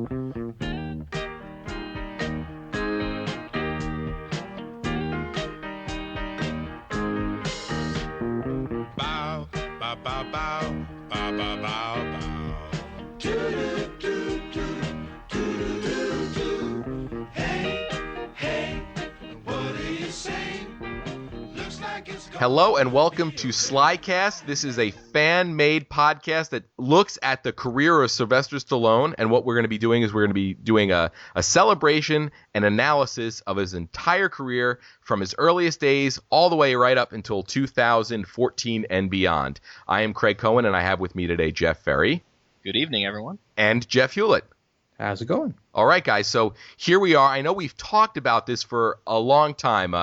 Bow, bow, bow, bow, bow, bow, bow, bow. Do-do-do-do, do-do-do-do. Hey, hey, what are you saying? Looks like it's gone. Hello and welcome to SlyCast. This is a fan-made podcast that looks at the career of Sylvester Stallone, and what we're going to be doing is we're going to be doing a celebration and analysis of his entire career from his earliest days all the way right up until 2014 and beyond. I am Craig Cohen, and I have with me today Jeff Ferry. Good evening, everyone. And Jeff Hewlett. How's it going? All right, guys, so here we are. I know we've talked about this for a long time.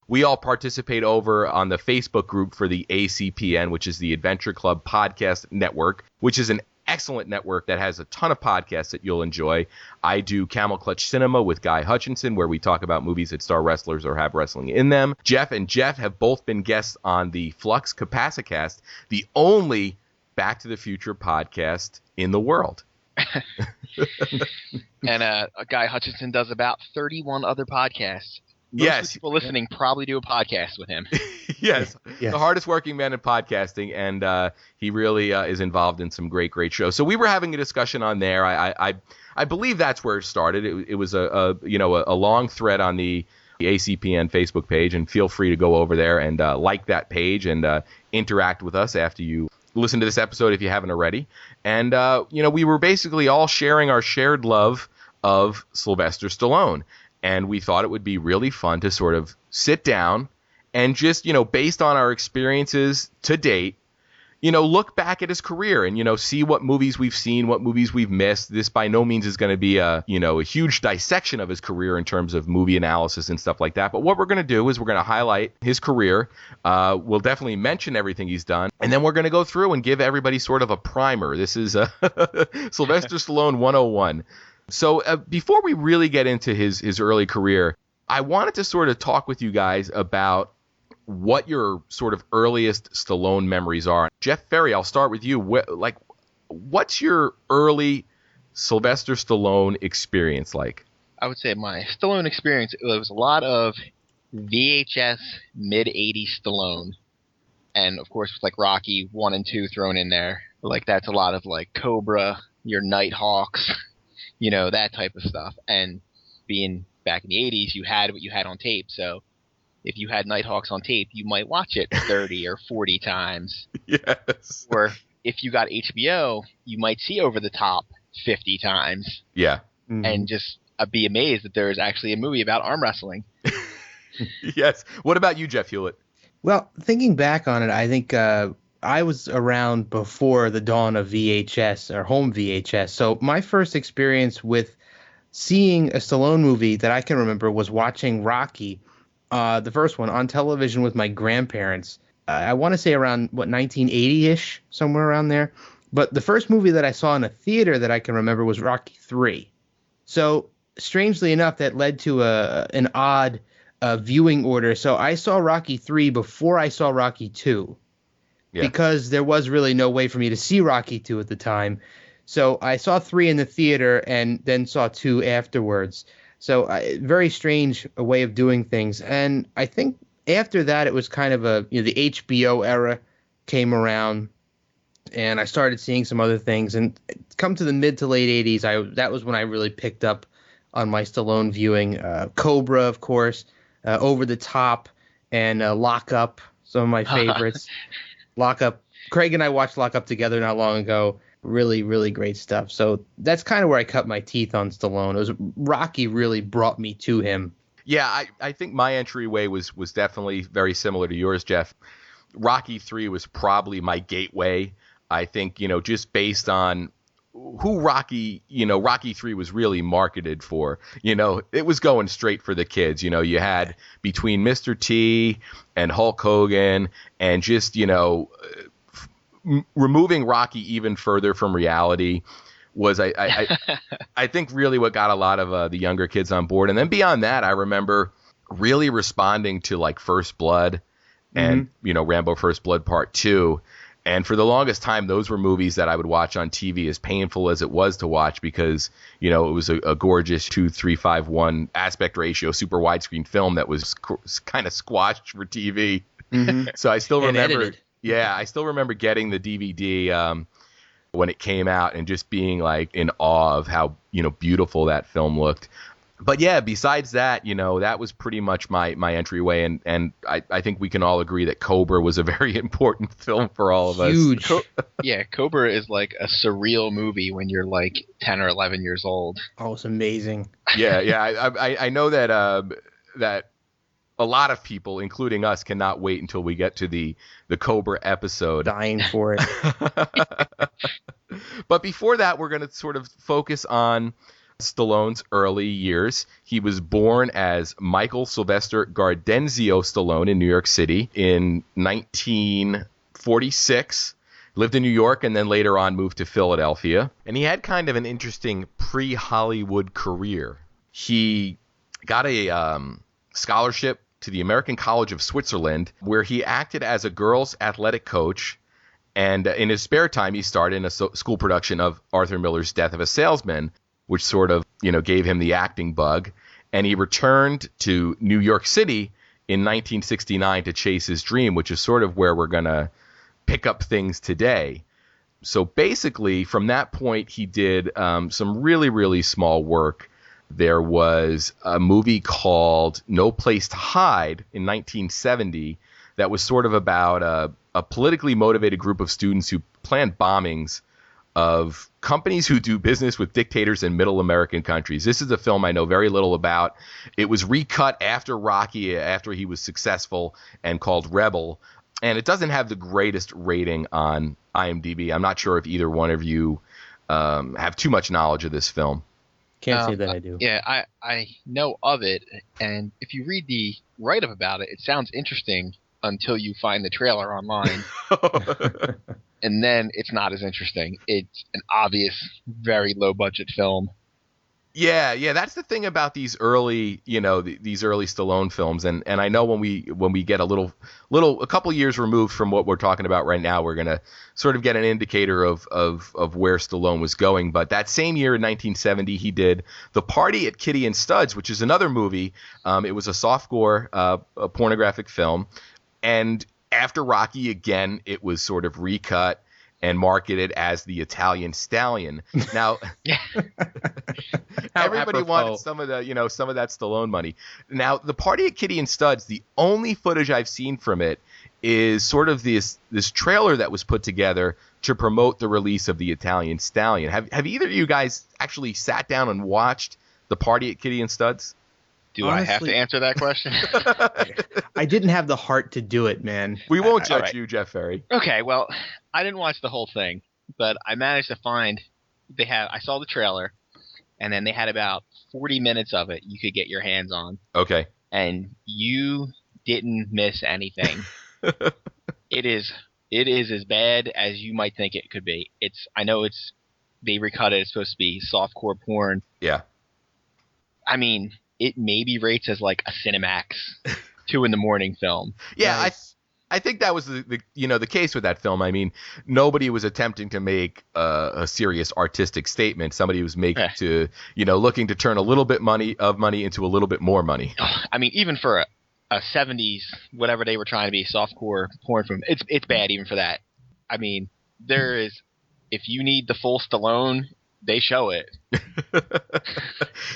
We all participate over on the Facebook group for the ACPN, which is the Adventure Club Podcast Network, which is an excellent network that has a ton of podcasts that you'll enjoy. I do Camel Clutch Cinema with Guy Hutchinson, where we talk about movies that star wrestlers or have wrestling in them. Jeff and Jeff have both been guests on the Flux Capacicast, the only Back to the Future podcast in the world. And Guy Hutchinson does about 31 other podcasts. Most Yes. of the people listening probably do a podcast with him. Yes, Yes. the hardest working man in podcasting, and he really is involved in some great shows. So we were having a discussion on there. I believe that's where it started. It was a long thread on the ACPN Facebook page, and feel free to go over there and like that page and interact with us after you listen to this episode if you haven't already. And we were basically all sharing our shared love of Sylvester Stallone. And we thought it would be really fun to sort of sit down and just, based on our experiences to date, look back at his career and, see what movies we've seen, what movies we've missed. This by no means is going to be a huge dissection of his career in terms of movie analysis and stuff like that. But what we're going to do is we're going to highlight his career. We'll definitely mention everything he's done. And then we're going to go through and give everybody sort of a primer. This is Sylvester Stallone 101. So before we really get into his early career, I wanted to sort of talk with you guys about what your sort of earliest Stallone memories are. Jeff Ferry, I'll start with you. What's your early Sylvester Stallone experience like? I would say my Stallone experience, it was a lot of VHS mid-80s Stallone. And, of course, with, Rocky 1 and 2 thrown in there. That's a lot of, Cobra, your Nighthawks, that type of stuff. And being back in the 80s, you had what you had on tape. So if you had Nighthawks on tape, you might watch it 30 or 40 times. Yes. Or if you got HBO, you might see Over the Top 50 times. Yeah. Mm-hmm. And just be amazed that there's actually a movie about arm wrestling. Yes. What about you, Jeff Hewlett? Well, thinking back on it, I think I was around before the dawn of VHS or home VHS. So my first experience with seeing a Stallone movie that I can remember was watching Rocky, the first one, on television with my grandparents. I want to say around, 1980-ish, somewhere around there. But the first movie that I saw in a theater that I can remember was Rocky 3. So strangely enough, that led to an odd viewing order. So I saw Rocky 3 before I saw Rocky 2. Yeah. Because there was really no way for me to see Rocky 2 at the time. So I saw 3 in the theater and then saw 2 afterwards. So very strange way of doing things. And I think after that, it was kind of the HBO era came around and I started seeing some other things. And come to the mid to late 80s, that was when I really picked up on my Stallone viewing. Cobra, of course, Over the Top, and Lock Up, some of my favorites. Lock Up. Craig and I watched Lock Up together not long ago. Really, really great stuff. So that's kind of where I cut my teeth on Stallone. It was Rocky really brought me to him. Yeah, I think my entryway was definitely very similar to yours, Jeff. Rocky 3 was probably my gateway. I think, just based on who Rocky 3 was really marketed for. It was going straight for the kids. You had between Mr. T and Hulk Hogan and just, removing Rocky even further from reality was, I think, really what got a lot of the younger kids on board. And then beyond that, I remember really responding to First Blood and, Rambo First Blood Part 2. And for the longest time, those were movies that I would watch on TV, as painful as it was to watch, because, it was a gorgeous 2:3:5:1 aspect ratio, super widescreen film that was kind of squashed for TV. Mm-hmm. So I still remember, edited. I still remember getting the DVD when it came out and just being like in awe of how, beautiful that film looked. But yeah, besides that, that was pretty much my entryway, and I think we can all agree that Cobra was a very important film for all of us. Huge. Cobra is like a surreal movie when you're like 10 or 11 years old. Oh, it's amazing. Yeah. I know that that a lot of people, including us, cannot wait until we get to the Cobra episode. Dying for it. But before that, we're going to sort of focus on Stallone's early years. He was born as Michael Sylvester Gardenzio Stallone in New York City in 1946. Lived in New York and then later on moved to Philadelphia. And he had kind of an interesting pre-Hollywood career. He got a scholarship to the American College of Switzerland, where he acted as a girls' athletic coach. And in his spare time, he starred in a school production of Arthur Miller's Death of a Salesman, which sort of, gave him the acting bug. And he returned to New York City in 1969 to chase his dream, which is sort of where we're going to pick up things today. So basically, from that point, he did some really, really small work. There was a movie called No Place to Hide in 1970 that was sort of about a politically motivated group of students who planned bombings of companies who do business with dictators in middle American countries. This is a film I know very little about. It was recut after Rocky, after he was successful, and called Rebel. And it doesn't have the greatest rating on IMDb. I'm not sure if either one of you have too much knowledge of this film. Can't say that I do. Yeah, I know of it, and if you read the write-up about it, it sounds interesting until you find the trailer online. And then it's not as interesting. It's an obvious, very low-budget film. Yeah, that's the thing about these early, these early Stallone films, and I know when we get a couple years removed from what we're talking about right now, we're gonna sort of get an indicator of where Stallone was going. But that same year in 1970, he did The Party at Kitty and Studs, which is another movie. It was a softcore, a pornographic film, and after Rocky again, it was sort of recut and marketed as the Italian Stallion. Now, everybody wanted some of that Stallone money. Now, The Party at Kitty and Studs, the only footage I've seen from it is sort of this trailer that was put together to promote the release of the Italian Stallion. Have either of you guys actually sat down and watched The Party at Kitty and Studs? Do honestly, I have to answer that question? I didn't have the heart to do it, man. We won't judge you, Jeff Ferry. Okay, well, I didn't watch the whole thing, but I managed to find I saw the trailer, and then they had about 40 minutes of it you could get your hands on. Okay. And you didn't miss anything. It is as bad as you might think it could be. I know they recut it. It's supposed to be softcore porn. Yeah. I mean, it maybe rates as like a Cinemax 2 a.m. film. Yeah, Nice. I think that was the case with that film. I mean, nobody was attempting to make a serious artistic statement. Somebody was looking to turn a little bit of money into a little bit more money. I mean, even for a 70s, whatever they were trying to be, softcore porn film, it's bad even for that. I mean, if you need the full Stallone, they show it.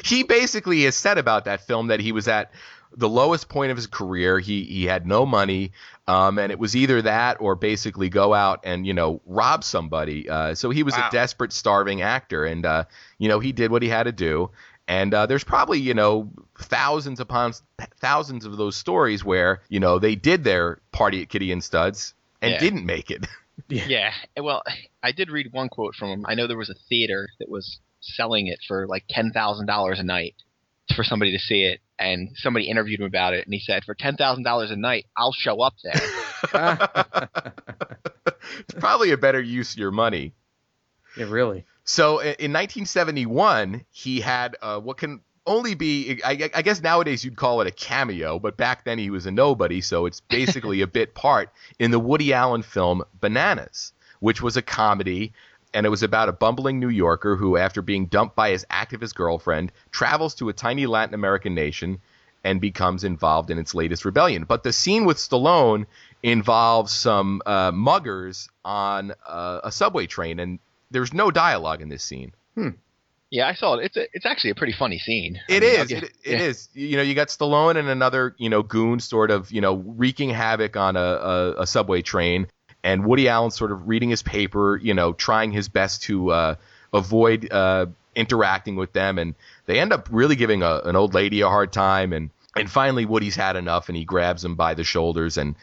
He basically has said about that film that he was at the lowest point of his career. He had no money, and it was either that or basically go out and rob somebody. So he was a desperate, starving actor, and he did what he had to do. And there's probably thousands upon thousands of those stories where they did their Party at Kitty and Studs and didn't make it. Yeah. Well, I did read one quote from him. I know there was a theater that was selling it for like $10,000 a night for somebody to see it, and somebody interviewed him about it, and he said, for $10,000 a night, I'll show up there. It's probably a better use of your money. Yeah, really. So in 1971, he had what can only be, I guess nowadays you'd call it a cameo, but back then he was a nobody, so it's basically a bit part in the Woody Allen film Bananas, which was a comedy, and it was about a bumbling New Yorker who, after being dumped by his activist girlfriend, travels to a tiny Latin American nation and becomes involved in its latest rebellion. But the scene with Stallone involves some muggers on a subway train, and there's no dialogue in this scene. Yeah, I saw it. It's actually a pretty funny scene. It is. You know, you got Stallone and another, goon sort of, wreaking havoc on a subway train, and Woody Allen sort of reading his paper, trying his best to avoid interacting with them, and they end up really giving an old lady a hard time, and finally Woody's had enough, and he grabs him by the shoulders and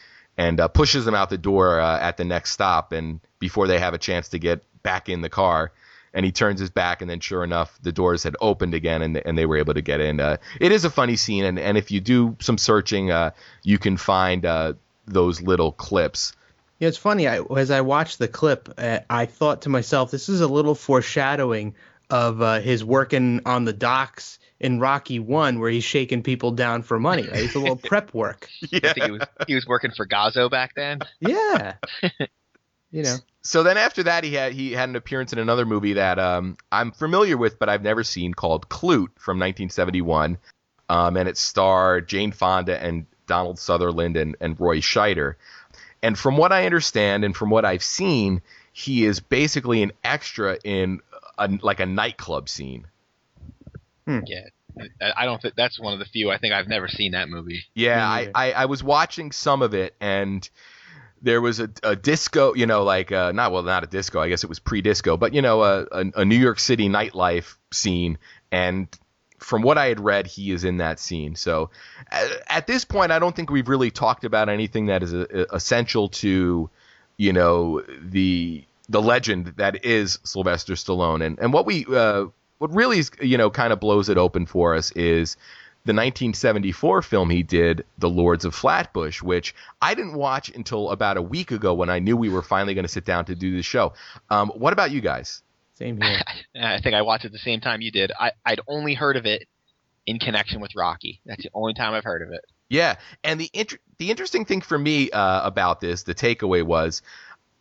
pushes him out the door at the next stop, and before they have a chance to get back in the car. And he turns his back, and then sure enough, the doors had opened again, and they were able to get in. It is a funny scene, and if you do some searching, you can find those little clips. Yeah, it's funny. As I watched the clip, I thought to myself, this is a little foreshadowing of his working on the docks in Rocky 1, where he's shaking people down for money. Right? It's a little prep work. Yeah. I think he was working for Gazzo back then. Yeah. So then after that, he had an appearance in another movie that I'm familiar with, but I've never seen, called Clute from 1971. And it starred Jane Fonda and Donald Sutherland and Roy Scheider. And from what I understand and from what I've seen, he is basically an extra in a nightclub scene. Yeah. I don't think that's one of the few. I think I've never seen that movie. Yeah, I was watching some of it, and there was a disco, not a disco, I guess it was pre-disco, but, a New York City nightlife scene. And from what I had read, he is in that scene. So at this point, I don't think we've really talked about anything that is essential to, the legend that is Sylvester Stallone. And what really is, kind of blows it open for us is the 1974 film he did, The Lords of Flatbush, which I didn't watch until about a week ago when I knew we were finally going to sit down to do the show. What about you guys? Same here. I think I watched it the same time you did. I'd only heard of it in connection with Rocky. That's the only time I've heard of it. Yeah, and the interesting thing for me about this, the takeaway was,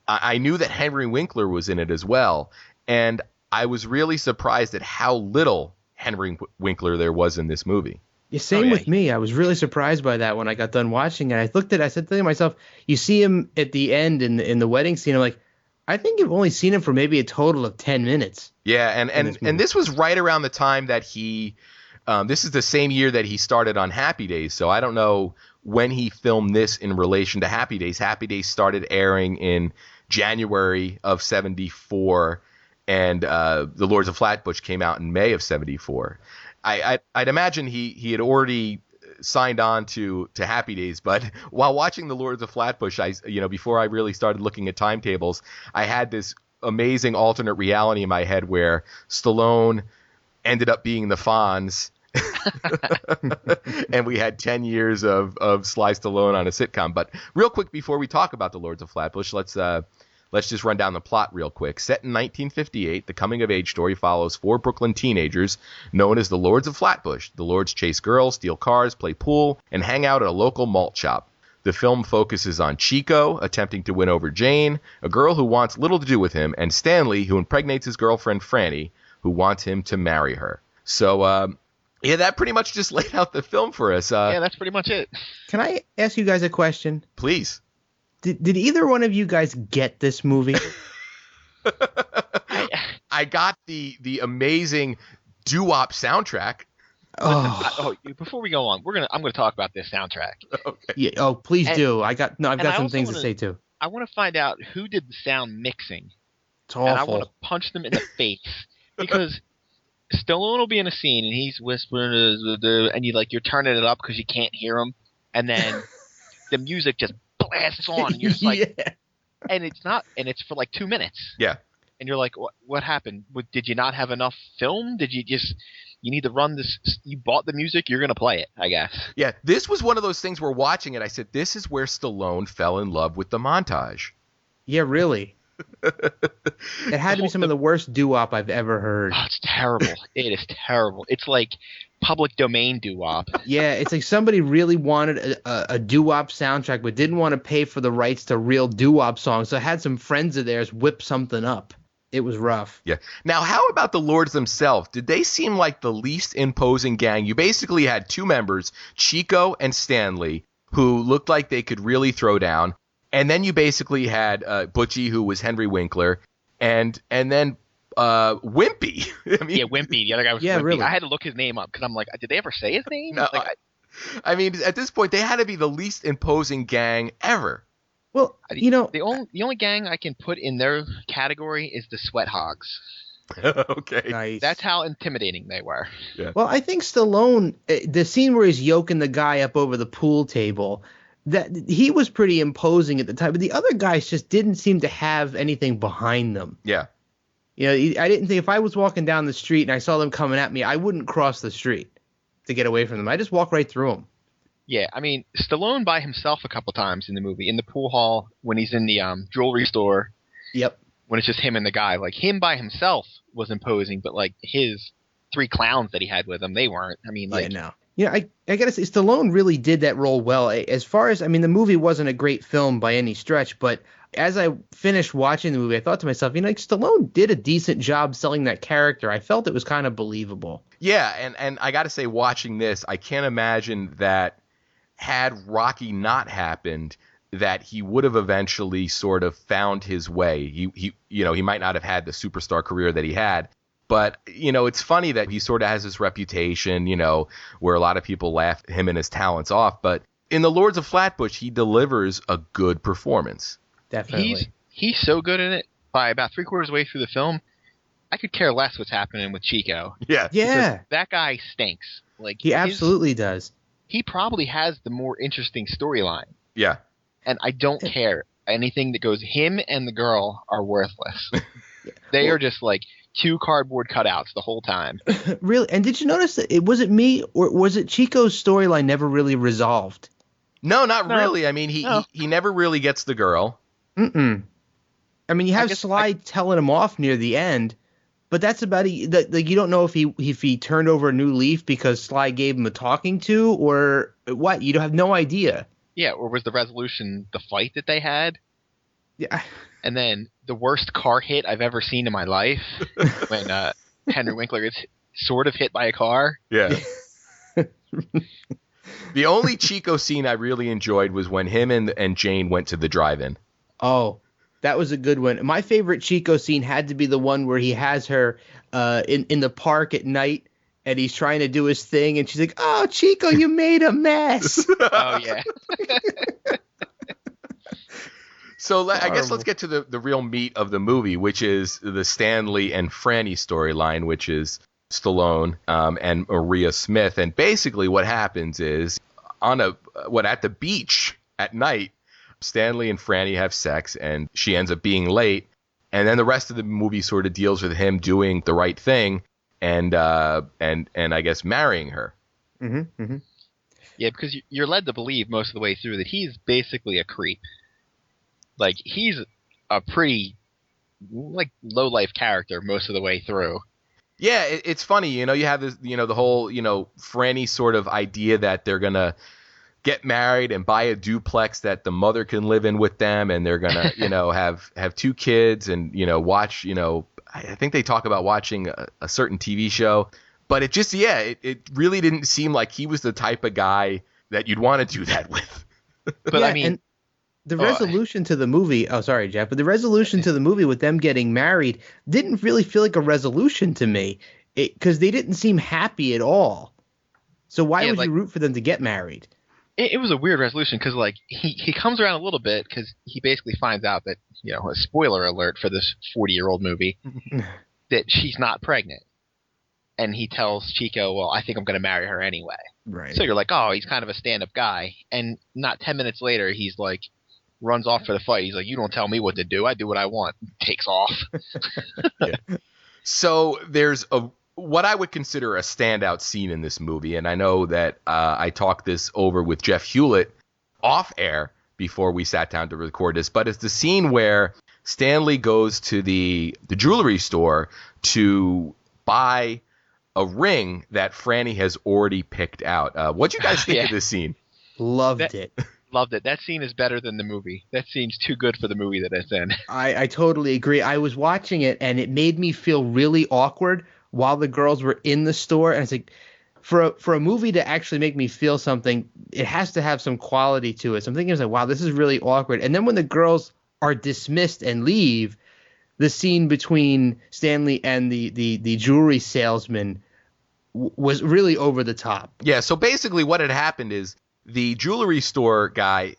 I knew that Henry Winkler was in it as well, and I was really surprised at how little Henry Winkler there was in this movie. Yeah, same with me. I was really surprised by that when I got done watching it. I said to myself, you see him at the end in the wedding scene. I'm like, I think you've only seen him for maybe a total of 10 minutes. Yeah, and this was right around the time that he this is the same year that he started on Happy Days, so I don't know when he filmed this in relation to Happy Days. Happy Days started airing in January of 74, and The Lords of Flatbush came out in May of 74. I'd imagine he had already signed on to Happy Days, but while watching The Lords of Flatbush, before I really started looking at timetables, I had this amazing alternate reality in my head where Stallone ended up being the Fonz, and we had 10 years of Sly Stallone on a sitcom. But real quick, before we talk about The Lords of Flatbush, let's just run down the plot real quick. Set in 1958, the coming-of-age story follows 4 Brooklyn teenagers known as the Lords of Flatbush. The Lords chase girls, steal cars, play pool, and hang out at a local malt shop. The film focuses on Chico, attempting to win over Jane, a girl who wants little to do with him, and Stanley, who impregnates his girlfriend Franny, who wants him to marry her. So, that pretty much just laid out the film for us. Yeah, that's pretty much it. Can I ask you guys a question? Please. Did either one of you guys get this movie? I got the amazing doo-wop soundtrack. Before we go on, I'm gonna talk about this soundtrack. Okay. Yeah. Oh, please do. I've got some things to say too. I want to find out who did the sound mixing. It's awful. And I want to punch them in the face because Stallone will be in a scene and he's whispering, and you're turning it up because you can't hear him, and then the music just blasts on, and you're just like, yeah. and it's for like 2 minutes. Yeah. And you're like, what happened? Did you not have enough film? Did you need to run this? You bought the music, you're going to play it, I guess. Yeah, this was one of those things where watching it, I said, this is where Stallone fell in love with the montage. Yeah, really. It had to be some of the worst doo-wop I've ever heard. Oh, it's terrible. It is terrible. It's like public domain doo-wop. Yeah, it's like somebody really wanted a doo-wop soundtrack but didn't want to pay for the rights to real doo-wop songs, so had some friends of theirs whip something up. It was rough. Yeah. Now, how about the Lords themselves? Did they seem like the least imposing gang? You basically had two members, Chico and Stanley, who looked like they could really throw down. And then you basically had Butchie, who was Henry Winkler, and then Wimpy. I mean, Yeah, Wimpy. The other guy was Yeah, Wimpy. really. I had to look his name up because I'm like, did they ever say his name? No, Like, I mean, at this point, they had to be the least imposing gang ever. Well, you know, the only gang I can put in their category is the Sweat Hogs. Okay. nice. That's how intimidating they were. Well, I think Stallone, the scene where he's yoking the guy up over the pool table, that he was pretty imposing at the time, but the other guys just didn't seem to have anything behind them. Yeah. You know, I didn't think if I was walking down the street and I saw them coming at me, I wouldn't cross the street to get away from them. I just walk right through them. Yeah, I mean, Stallone by himself a couple times in the movie, in the pool hall, when he's in the jewelry store, Yep. when it's just him and the guy. Like, him by himself was imposing, but, like, his 3 clowns that he had with him, they weren't. I mean, like... Yeah, no. You know, I gotta say, Stallone really did that role well. As far as, I mean, the movie wasn't a great film by any stretch, but as I finished watching the movie, I thought to myself, you know, like, Stallone did a decent job selling that character. I felt it was kind of believable. Yeah, and I got to say, watching this, I can't imagine that had Rocky not happened, that he would have eventually sort of found his way. He you know, he might not have had the superstar career that he had, but, you know, it's funny that he sort of has this reputation, you know, where a lot of people laugh him and his talents off, but in The Lords of Flatbush, he delivers a good performance. Definitely. He's so good in it. By about 3/4 of the way through the film, I could care less what's happening with Chico. Yeah. Yeah, That guy stinks. Like, he absolutely does. He probably has the more interesting storyline, Yeah. and I don't care. Anything that goes, him and the girl are worthless. They are just like 2 cardboard cutouts the whole time. Really? And did you notice that was it me or was it Chico's storyline never really resolved? No, not No. really. I mean, he never really gets the girl. Mm-mm. I mean, you have guess Sly telling him off near the end, but that's about it. Like, you don't know if he turned over a new leaf because Sly gave him a talking to or what. You don't have no idea. Yeah, or was the resolution the fight that they had? Yeah. And then the worst car hit I've ever seen in my life when Henry Winkler gets sort of hit by a car. Yeah. The only Chico scene I really enjoyed was when him and Jane went to the drive-in. Oh, that was a good one. My favorite Chico scene had to be the one where he has her in the park at night and he's trying to do his thing and she's like, "Oh, Chico, you made a mess." Oh, yeah. So I guess let's get to the real meat of the movie, which is the Stanley and Franny storyline, which is Stallone and Maria Smith. And basically what happens is at the beach at night, Stanley and Franny have sex and she ends up being late. And then the rest of the movie sort of deals with him doing the right thing and I guess marrying her. Mm-hmm, mm-hmm. Yeah, because you're led to believe most of the way through that he's basically a creep. Like, he's a pretty, like, low-life character most of the way through. Yeah, it's funny, you know, you have this, you know, the whole, you know, Franny sort of idea that they're going to get married and buy a duplex that the mother can live in with them, and they're going to, you know, have 2 kids and, you know, watch, you know, I think they talk about watching a certain TV show, but it really didn't seem like he was the type of guy that you'd want to do that with. But, Yeah, I mean... and the resolution to the movie, oh, sorry, Jeff, but the resolution to the movie with them getting married didn't really feel like a resolution to me because they didn't seem happy at all. So why would you root for them to get married? It was a weird resolution because, like, he comes around a little bit because he basically finds out that, you know, a spoiler alert for this 40-year-old movie, that she's not pregnant. And he tells Chico, well, I think I'm going to marry her anyway. Right. So you're like, oh, he's kind of a stand-up guy. And not 10 minutes later, he's like, runs off for the fight. He's like, you don't tell me what to do. I do what I want. Takes off. Yeah. So there's what I would consider a standout scene in this movie, and I know that I talked this over with Jeff Hewlett off air before we sat down to record this, but it's the scene where Stanley goes to the jewelry store to buy a ring that Franny has already picked out. What'd you guys think Yeah. of this scene? Loved it. Loved it. That scene is better than the movie. That scene's too good for the movie that it's in. I totally agree. I was watching it and it made me feel really awkward while the girls were in the store. And it's like, for a movie to actually make me feel something, it has to have some quality to it. So I'm thinking, like, wow, this is really awkward. And then when the girls are dismissed and leave, the scene between Stanley and the jewelry salesman was really over the top. Yeah, so basically what had happened is the jewelry store guy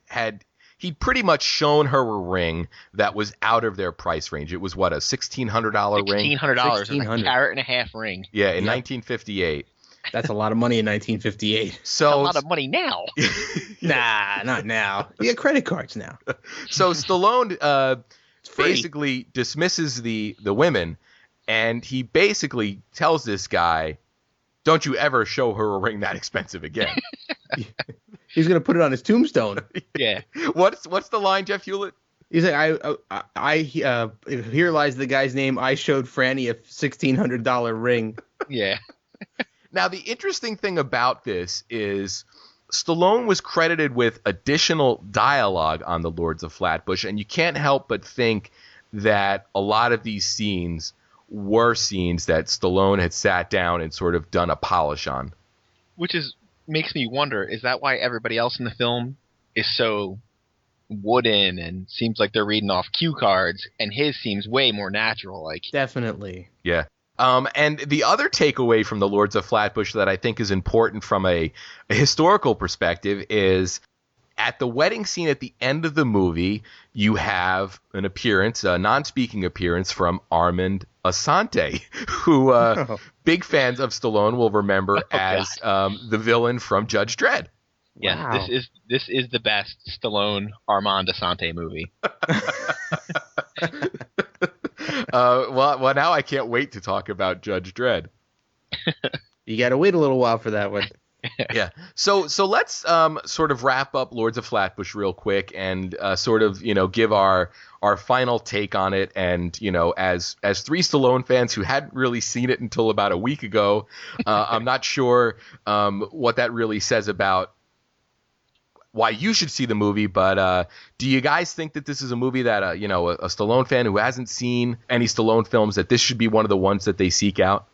he'd pretty much shown her a ring that was out of their price range. It was what, a $1,600 ring? $1,600 and a $1,600. carat and a half ring. Yeah, in 1958. That's a lot of money in 1958. So A lot of money now. Nah, not now. You get credit cards now. So Stallone free. basically dismisses the women, and he basically tells this guy, don't you ever show her a ring that expensive again. He's gonna put it on his tombstone. Yeah. What's the line, Jeff Hewlett? He's like, here lies the guy's name. I showed Franny a $1,600 ring. Yeah. Now, the interesting thing about this is Stallone was credited with additional dialogue on The Lords of Flatbush, and you can't help but think that a lot of these scenes were scenes that Stallone had sat down and sort of done a polish on. Which makes me wonder, is that why everybody else in the film is so wooden and seems like they're reading off cue cards, and his seems way more natural? Like, Definitely. Yeah. And the other takeaway from The Lords of Flatbush that I think is important from a historical perspective is at the wedding scene at the end of the movie, you have an appearance, a non-speaking appearance from Armand Assante, who big fans of Stallone will remember as the villain from Judge Dredd. yeah, Wow. this is the best Stallone Armand Assante movie. Well, now I can't wait to talk about Judge Dredd. You got to wait a little while for that one. Yeah. So let's sort of wrap up Lords of Flatbush real quick and sort of, give our final take on it. And, as three Stallone fans who hadn't really seen it until about a week ago, I'm not sure what that really says about why you should see the movie. But do you guys think that this is a movie that, a Stallone fan who hasn't seen any Stallone films, that this should be one of the ones that they seek out?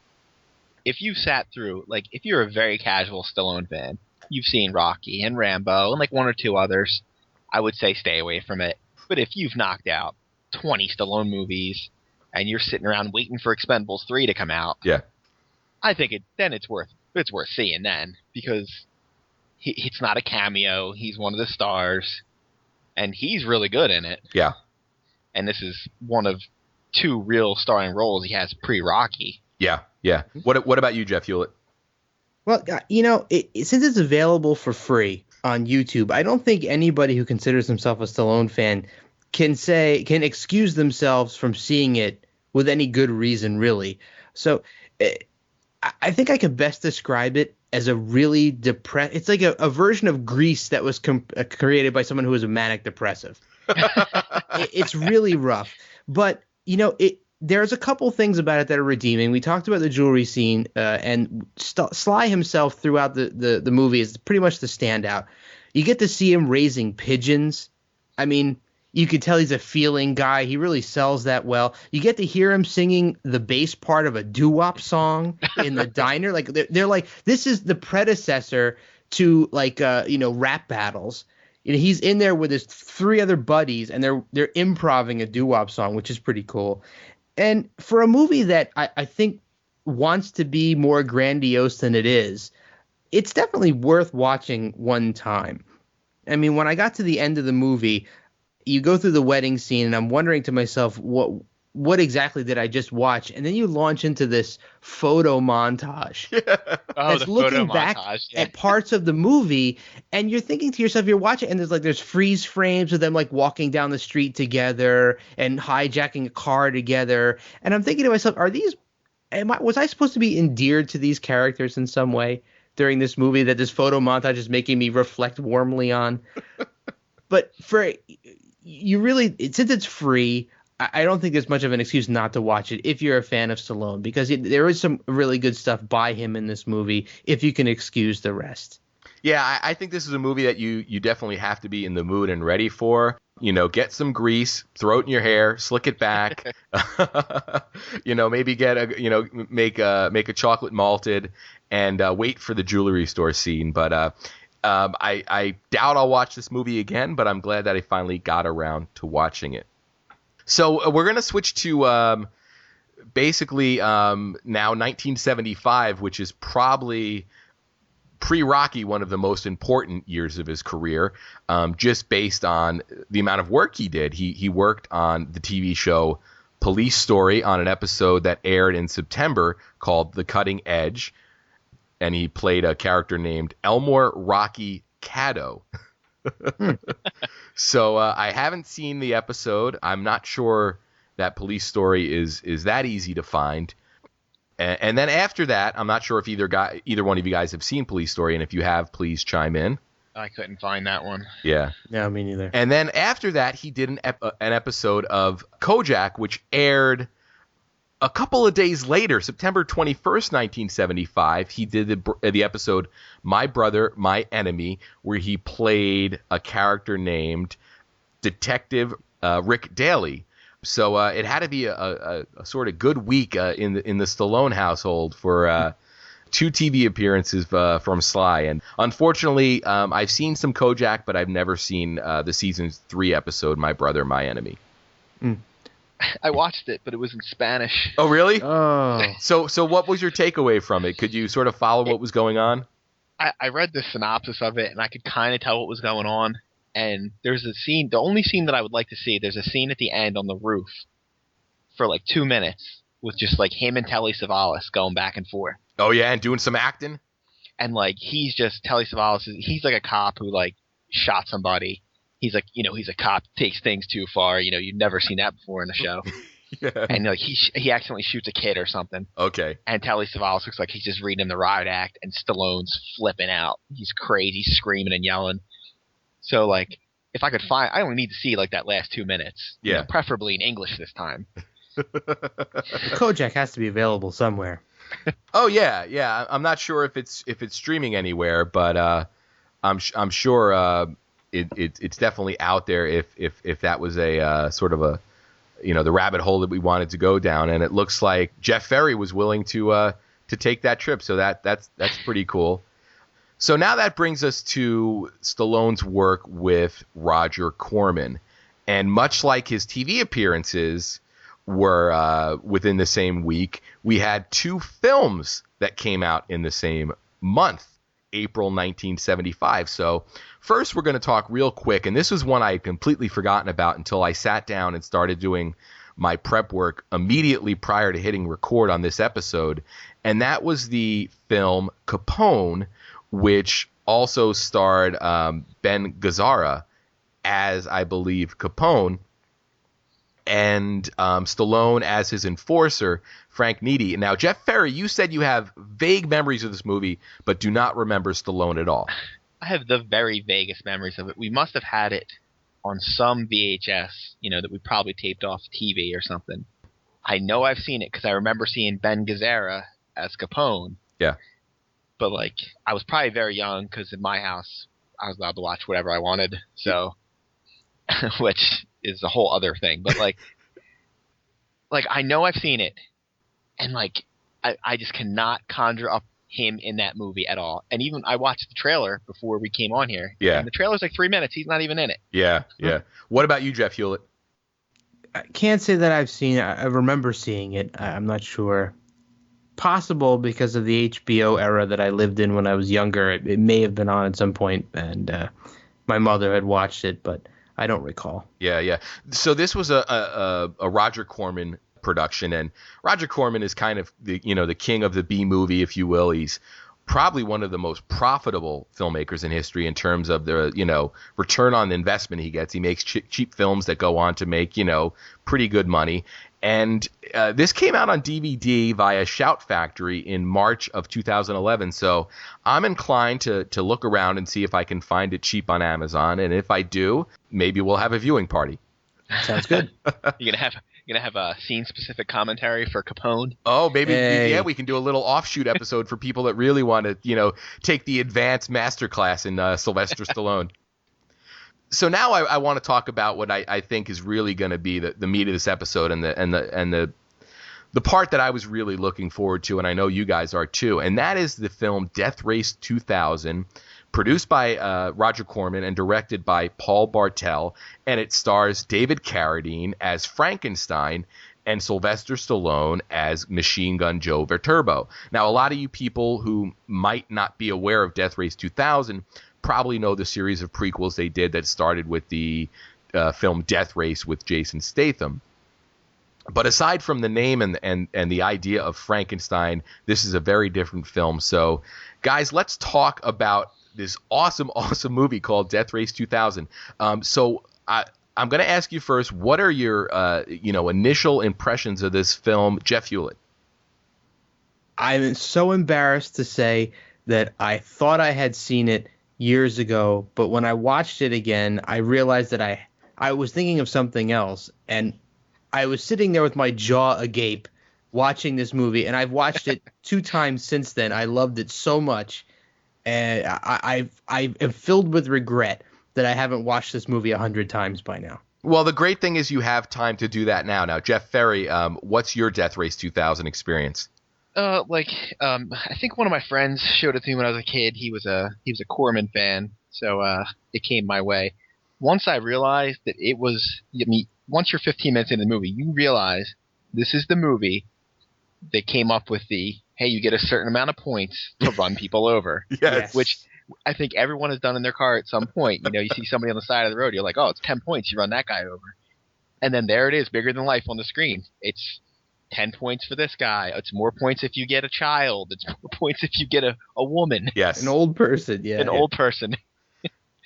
If you sat through, like, if you're a very casual Stallone fan, you've seen Rocky and Rambo and like one or two others, I would say stay away from it. But if you've knocked out 20 Stallone movies and you're sitting around waiting for Expendables 3 to come out, Yeah. I think it's worth seeing then, because it's not a cameo. He's one of the stars, and he's really good in it. Yeah. And this is one of two real starring roles he has pre-Rocky. Yeah. Yeah. What about you, Jeff Hewlett? Well, since it's available for free on YouTube, I don't think anybody who considers himself a Stallone fan can excuse themselves from seeing it with any good reason, really. So I think I could best describe it as a really depressed. It's like a version of Grease that was created by someone who was a manic depressive. It's really rough, but there's a couple things about it that are redeeming. We talked about the jewelry scene, and Sly himself throughout the movie is pretty much the standout. You get to see him raising pigeons. I mean, you could tell he's a feeling guy. He really sells that well. You get to hear him singing the bass part of a doo-wop song in the diner. Like they're like, this is the predecessor to rap battles. He's in there with his three other buddies, and they're improvising a doo-wop song, which is pretty cool. And for a movie that I think wants to be more grandiose than it is, it's definitely worth watching one time. I mean, when I got to the end of the movie, you go through the wedding scene, and I'm wondering to myself, what exactly did I just watch? And then you launch into this photo montage that's looking back at parts of the movie, and you're thinking to yourself, you're watching, and there's freeze frames of them like walking down the street together and hijacking a car together, and I'm thinking to myself, was I supposed to be endeared to these characters in some way during this movie that this photo montage is making me reflect warmly on? But since it's free, I don't think there's much of an excuse not to watch it if you're a fan of Stallone, because there is some really good stuff by him in this movie if you can excuse the rest. Yeah, I think this is a movie that you definitely have to be in the mood and ready for. You know, get some grease, throw it in your hair, slick it back. You know, maybe make a chocolate malted and wait for the jewelry store scene. But I doubt I'll watch this movie again, but I'm glad that I finally got around to watching it. So we're going to switch to basically now 1975, which is probably pre-Rocky one of the most important years of his career, just based on the amount of work he did. He worked on the TV show Police Story on an episode that aired in September called The Cutting Edge, and he played a character named Elmore Rocky Caddo. So I haven't seen the episode. I'm not sure that Police Story is that easy to find. And then after that, I'm not sure if either one of you guys have seen Police Story, and if you have, please chime in. I couldn't find that one. Yeah. No, me neither. And then after that, he did an episode of Kojak, which aired a couple of days later, September 21st, 1975. He did the episode My Brother, My Enemy, where he played a character named Detective Rick Daley. So it had to be a sort of good week in the Stallone household for 2 TV appearances from Sly. And unfortunately, I've seen some Kojak, but I've never seen the season 3 episode, My Brother, My Enemy. I watched it, but it was in Spanish. Oh, really? Oh. So what was your takeaway from it? Could you sort of follow what was going on? I read the synopsis of it, and I could kind of tell what was going on. And there's a scene, the only scene that I would like to see, there's a scene at the end on the roof for like 2 minutes with just like him and Telly Savalas going back and forth. Oh, yeah, and doing some acting? And like Telly Savalas, he's like a cop who like shot somebody. He's like, he's a cop, takes things too far. You've never seen that before in the show. Yeah. And like he accidentally shoots a kid or something. Okay. And Telly Savalas looks like he's just reading the riot act, and Stallone's flipping out. He's crazy, screaming and yelling. So like, if I could find, I only need to see like that last 2 minutes. Yeah. Preferably in English this time. Kojak has to be available somewhere. Oh yeah. I'm not sure if it's streaming anywhere, but I'm sure it's definitely out there if that was a sort of a the rabbit hole that we wanted to go down. And it looks like Jeff Ferry was willing to take that trip, so that's pretty cool. So now that brings us to Stallone's work with Roger Corman, and much like his TV appearances were within the same week, we had 2 films that came out in the same month, April 1975. So first we're going to talk real quick, and this was one I had completely forgotten about until I sat down and started doing my prep work immediately prior to hitting record on this episode, and that was the film Capone, which also starred Ben Gazzara as, I believe, Capone, and Stallone as his enforcer, Frank Nitti. Now, Jeff Ferry, you said you have vague memories of this movie, but do not remember Stallone at all. I have the very vaguest memories of it. We must have had it on some VHS, that we probably taped off TV or something. I know I've seen it because I remember seeing Ben Gazzara as Capone. Yeah. But, like, I was probably very young because in my house, I was allowed to watch whatever I wanted. So, which is a whole other thing. But, like, I know I've seen it. And, like, I just cannot conjure up him in that movie at all. And even I watched the trailer before we came on here. Yeah. And the trailer's like 3 minutes. He's not even in it. Yeah. What about you, Jeff Hewlett? I can't say that I've seen it. I remember seeing it. I'm not sure. Possible because of the HBO era that I lived in when I was younger. It may have been on at some point, and my mother had watched it, but I don't recall. Yeah. So this was a Roger Corman production, and Roger Corman is kind of the king of the B movie, if you will. He's probably one of the most profitable filmmakers in history in terms of the return on investment he gets. He makes cheap films that go on to make pretty good money. And this came out on DVD via Shout Factory in March of 2011. So I'm inclined to look around and see if I can find it cheap on Amazon. And if I do, maybe we'll have a viewing party. Sounds good. You're gonna have a scene specific commentary for Capone. Oh, maybe Hey. we can do a little offshoot episode for people that really want to, take the advanced masterclass in Sylvester Stallone. So now I want to talk about what I think is really going to be the meat of this episode and the part that I was really looking forward to, and I know you guys are too, and that is the film Death Race 2000, produced by Roger Corman and directed by Paul Bartel, and it stars David Carradine as Frankenstein and Sylvester Stallone as Machine Gun Joe Viterbo. Now, a lot of you people who might not be aware of Death Race 2000 probably know the series of prequels they did that started with the film Death Race with Jason Statham. But aside from the name and the idea of Frankenstein, this is a very different film. So, guys, let's talk about this awesome movie called Death Race 2000. I'm going to ask you first, what are your initial impressions of this film, Jeff Hewlett? I'm so embarrassed to say that I thought I had seen it years ago, but when I watched it again, I realized that I was thinking of something else, and I was sitting there with my jaw agape watching this movie, and I've watched it 2 times since then. I loved it so much, and I am filled with regret that I haven't watched this movie 100 times by now. Well, the great thing is you have time to do that now. Now, Jeff Ferry, what's your Death Race 2000 experience? I think one of my friends showed it to me when I was a kid. He was a Corman fan, so it came my way. Once I realized that it was, once you're 15 minutes into the movie, you realize this is the movie that came up with the, hey, you get a certain amount of points to run people over. Yes. Which I think everyone has done in their car at some point. You see somebody on the side of the road, you're like, oh, it's 10 points, you run that guy over. And then there it is, bigger than life on the screen. It's 10 points for this guy. It's more points if you get a child. It's more points if you get a woman. Yes. An old person, yeah. Old person.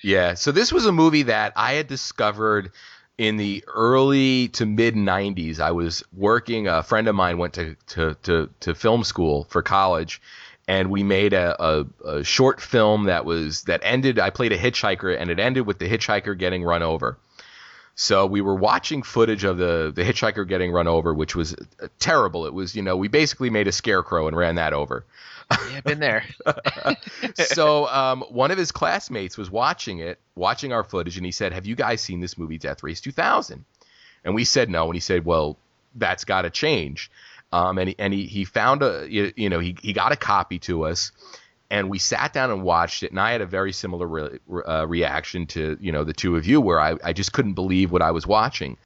Yeah. So this was a movie that I had discovered in the early to mid 90s. I was working. A friend of mine went to film school for college, and we made a short film that ended. I played a hitchhiker, and it ended with the hitchhiker getting run over. So we were watching footage of the hitchhiker getting run over, which was terrible. It was, we basically made a scarecrow and ran that over. Yeah, I've been there. So one of his classmates was watching our footage, and he said, "Have you guys seen this movie, Death Race 2000?" And we said no, and he said, "Well, that's got to change." And he found he got a copy to us. And we sat down and watched it, and I had a very similar reaction to, the two of you, where I just couldn't believe what I was watching.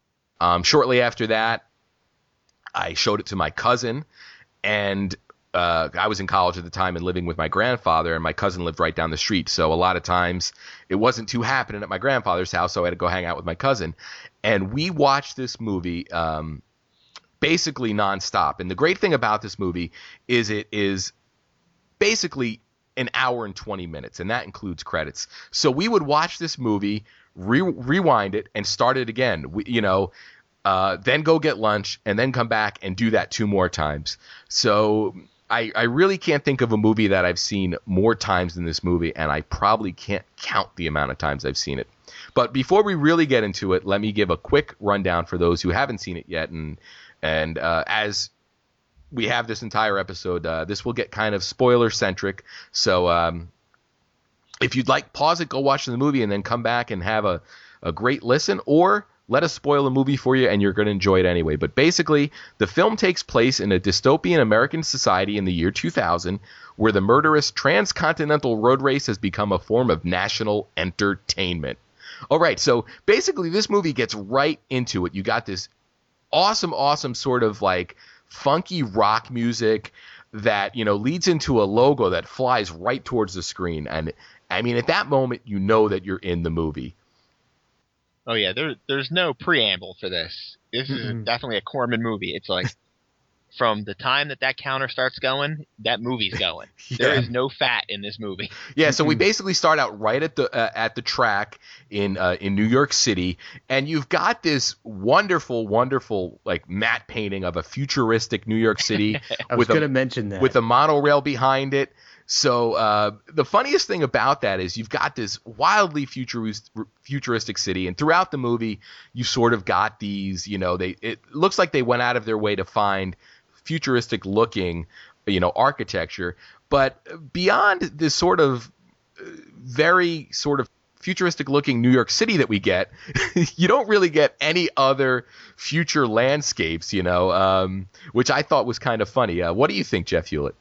Shortly after that, I showed it to my cousin, and I was in college at the time and living with my grandfather, and my cousin lived right down the street. So a lot of times it wasn't too happening at my grandfather's house, so I had to go hang out with my cousin. And we watched this movie basically nonstop. And the great thing about this movie is it is basically an hour and 20 minutes, and that includes credits. So we would watch this movie, rewind it, and start it again. Then go get lunch, and then come back and do that 2 more times. So I really can't think of a movie that I've seen more times than this movie, and I probably can't count the amount of times I've seen it. But before we really get into it, let me give a quick rundown for those who haven't seen it yet. And as we have this entire episode, this will get kind of spoiler-centric. So if you'd like, pause it, go watch the movie, and then come back and have a great listen, or let us spoil the movie for you, and you're going to enjoy it anyway. But basically, the film takes place in a dystopian American society in the year 2000, where the murderous transcontinental road race has become a form of national entertainment. All right, so basically this movie gets right into it. You got this awesome sort of like funky rock music that, leads into a logo that flies right towards the screen. And I mean, at that moment, you know that you're in the movie. Oh yeah, there's no preamble for this. This is definitely a Corman movie. It's like from the time that counter starts going, that movie's going. Yeah. There is no fat in this movie. Yeah, so we basically start out right at the track in New York City, and you've got this wonderful like matte painting of a futuristic New York City. I was going to mention that, with a monorail behind it. So the funniest thing about that is you've got this wildly futuristic city, and throughout the movie, you sort of got these, it looks like they went out of their way to find futuristic looking, architecture. But beyond this sort of very sort of futuristic looking New York City that we get, you don't really get any other future landscapes, which I thought was kind of funny. What do you think, Jeff Hewlett?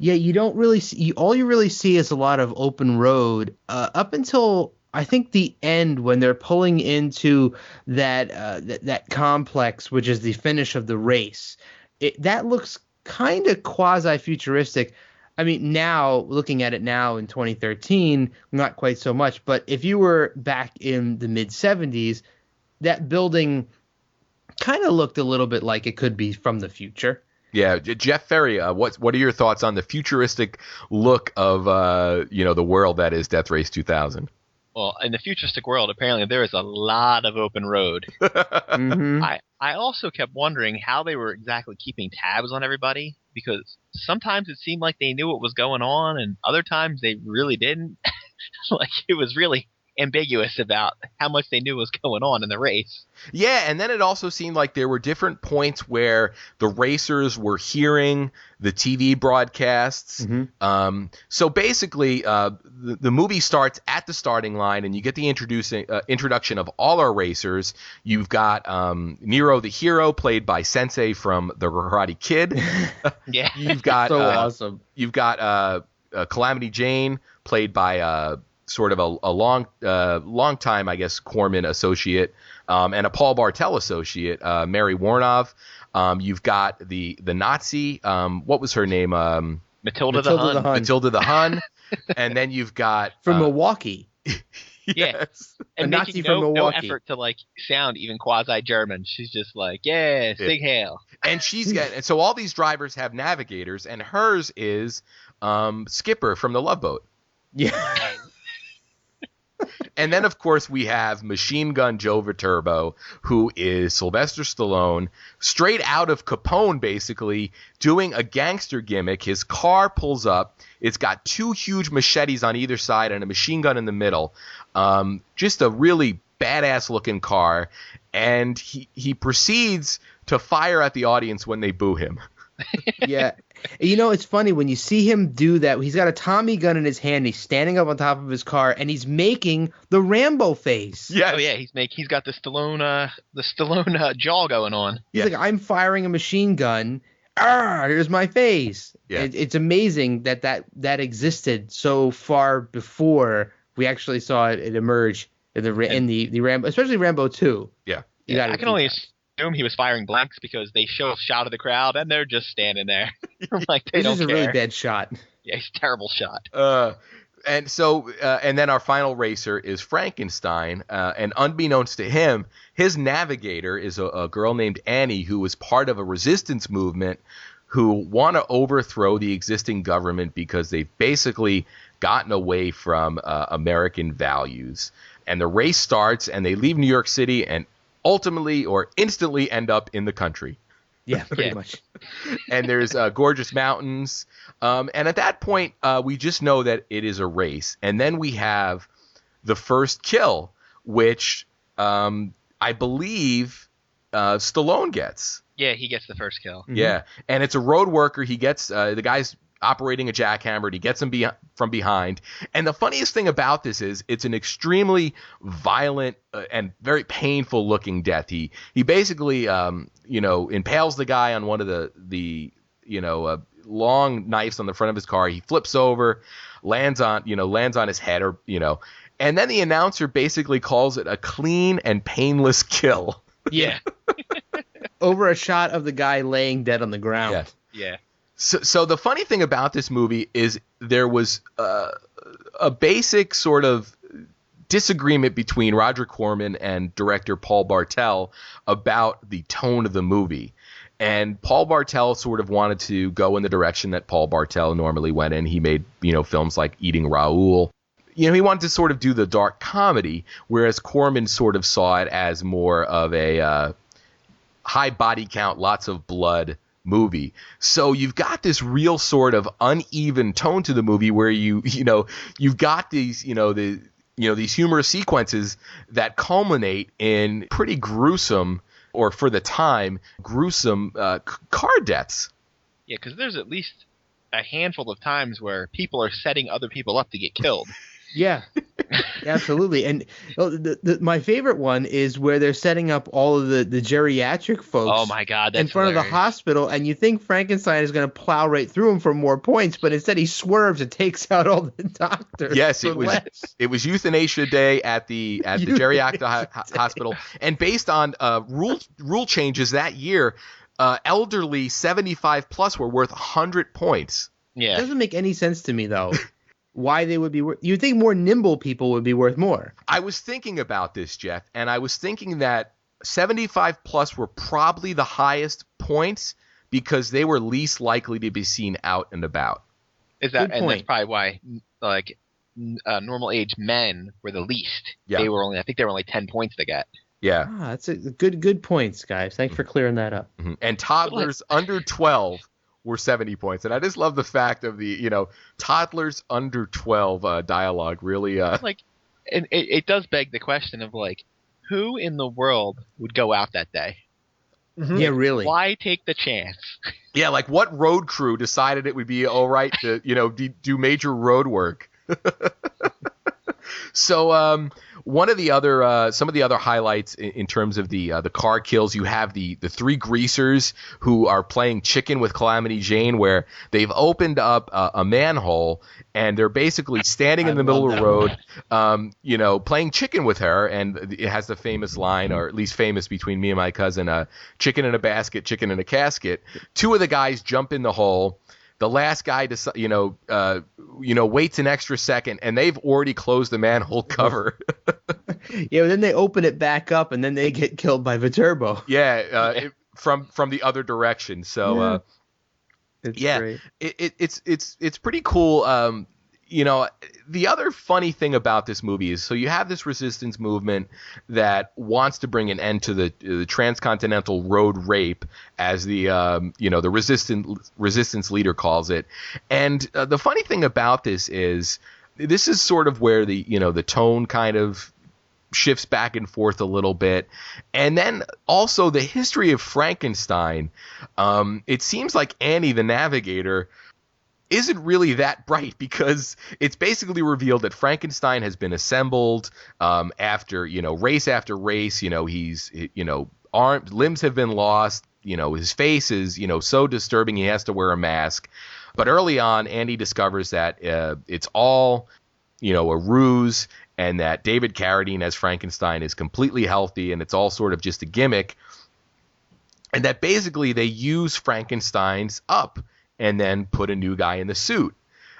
Yeah, you don't really see. All you really see is a lot of open road up until I think the end when they're pulling into that complex, which is the finish of the race. That looks kind of quasi-futuristic. I mean, now looking at it now in 2013, not quite so much. But if you were back in the mid 70s, that building kind of looked a little bit like it could be from the future. Yeah, Jeff Ferry, what are your thoughts on the futuristic look of the world that is Death Race 2000? Well, in the futuristic world, apparently there is a lot of open road. Mm-hmm. I also kept wondering how they were exactly keeping tabs on everybody, because sometimes it seemed like they knew what was going on, and other times they really didn't. Like, it was really ambiguous about how much they knew was going on in the race. Yeah, and then it also seemed like there were different points where the racers were hearing the TV broadcasts. Mm-hmm. So basically, the movie starts at the starting line, and you get the introduction of all our racers. You've got Nero the Hero, played by Sensei from The Karate Kid. Yeah. You've got So awesome. You've got Calamity Jane, played by sort of a long time, I guess, Corman associate, and a Paul Bartel associate, Mary Warnov. You've got the Nazi, what was her name? Matilda the Hun. Matilda the Hun. And then you've got From Milwaukee. yes. And A making Nazi from no Milwaukee. effort to sound even quasi-German. She's just like, yeah, Sig Heil. And and so all these drivers have navigators, and hers is Skipper from the Love Boat. Yeah. And then, of course, we have Machine Gun Joe Viterbo, who is Sylvester Stallone, straight out of Capone, basically, doing a gangster gimmick. His car pulls up. It's got two huge machetes on either side and a machine gun in the middle. Just a really badass-looking car. And he proceeds to fire at the audience when they boo him. Yeah. It's funny when you see him do that. He's got a Tommy gun in his hand. He's standing up on top of his car, and he's making the Rambo face. Yes. Oh yeah, he's got the Stallone jaw going on. He's like, I'm firing a machine gun. Here's my face. Yeah. It's amazing that existed so far before we actually saw it emerge in the Rambo, especially Rambo 2. Yeah. I can only assume he was firing blanks because they show a shot of the crowd and they're just standing there. Like, they This don't is a care. really bad shot. Yeah, he's a terrible shot. And then our final racer is Frankenstein, and unbeknownst to him, his navigator is a girl named Annie, who was part of a resistance movement who want to overthrow the existing government because they've basically gotten away from American values. And the race starts, and they leave New York City and ultimately or instantly end up in the country. Yeah, pretty much. And there's gorgeous mountains. And at that point, we just know that it is a race. And then we have the first kill, which I believe Stallone gets. Yeah, he gets the first kill. Mm-hmm. Yeah. And it's a road worker. He gets the guy's operating a jackhammer, and he gets him from behind. And the funniest thing about this is it's an extremely violent and very painful looking death. He basically impales the guy on one of the long knives on the front of his car. He flips over, lands on his head, and then the announcer basically calls it a clean and painless kill. Yeah. Over a shot of the guy laying dead on the ground. Yes. Yeah. So the funny thing about this movie is there was a basic sort of disagreement between Roger Corman and director Paul Bartel about the tone of the movie. And Paul Bartel sort of wanted to go in the direction that Paul Bartel normally went in. He made, films like Eating Raoul. He wanted to sort of do the dark comedy, whereas Corman sort of saw it as more of a high body count, lots of blood movie. So you've got this real sort of uneven tone to the movie where you've got these, these humorous sequences that culminate in pretty gruesome, or for the time, gruesome car deaths. Yeah, because there's at least a handful of times where people are setting other people up to get killed. Yeah, absolutely. And my favorite one is where they're setting up all of the geriatric folks. Oh my God, that's in front hilarious. of the hospital, and you think Frankenstein is going to plow right through them for more points, but instead he swerves and takes out all the doctors. Yes, it was euthanasia day at the geriatric hospital, and based on rule changes that year, elderly 75 plus were worth 100 points. Yeah, it doesn't make any sense to me though. Why they would be worth? You'd think more nimble people would be worth more. I was thinking about this, Jeff, and I was thinking that 75 plus were probably the highest points because they were least likely to be seen out and about. Is that? And that's probably why, like, normal age men were the least. Yeah. I think they were only 10 points to get. Yeah. That's a good points, guys. Thanks for clearing that up. Mm-hmm. And toddlers under 12 were 70 points. And I just love the fact of the, toddlers under 12 dialogue really. Like, it does beg the question of, like, who in the world would go out that day? Mm-hmm. Yeah, really. Why take the chance? Yeah, like what road crew decided it would be all right to, do major road work? So one of the other some of the other highlights in terms of the car kills, you have the three greasers who are playing chicken with Calamity Jane, where they've opened up a manhole and they're basically standing in the middle of the road, playing chicken with her. And it has the famous line, or at least famous between me and my cousin, chicken in a basket, chicken in a casket. Two of the guys jump in the hole. The last guy, waits an extra second, and they've already closed the manhole cover. Yeah, but then they open it back up, and then they get killed by Viterbo. Yeah, from the other direction. So, It's great. It's pretty cool. The other funny thing about this movie is, so you have this resistance movement that wants to bring an end to the transcontinental road rape, as the the resistance leader calls it. And the funny thing about this is sort of where the tone kind of shifts back and forth a little bit. And then also the history of Frankenstein. It seems like Annie the Navigator isn't really that bright, because it's basically revealed that Frankenstein has been assembled after race after race. He's armed, limbs have been lost. His face is so disturbing he has to wear a mask. But early on, Andy discovers that it's all a ruse, and that David Carradine as Frankenstein is completely healthy, and it's all sort of just a gimmick, and that basically they use Frankenstein's up and then put a new guy in the suit.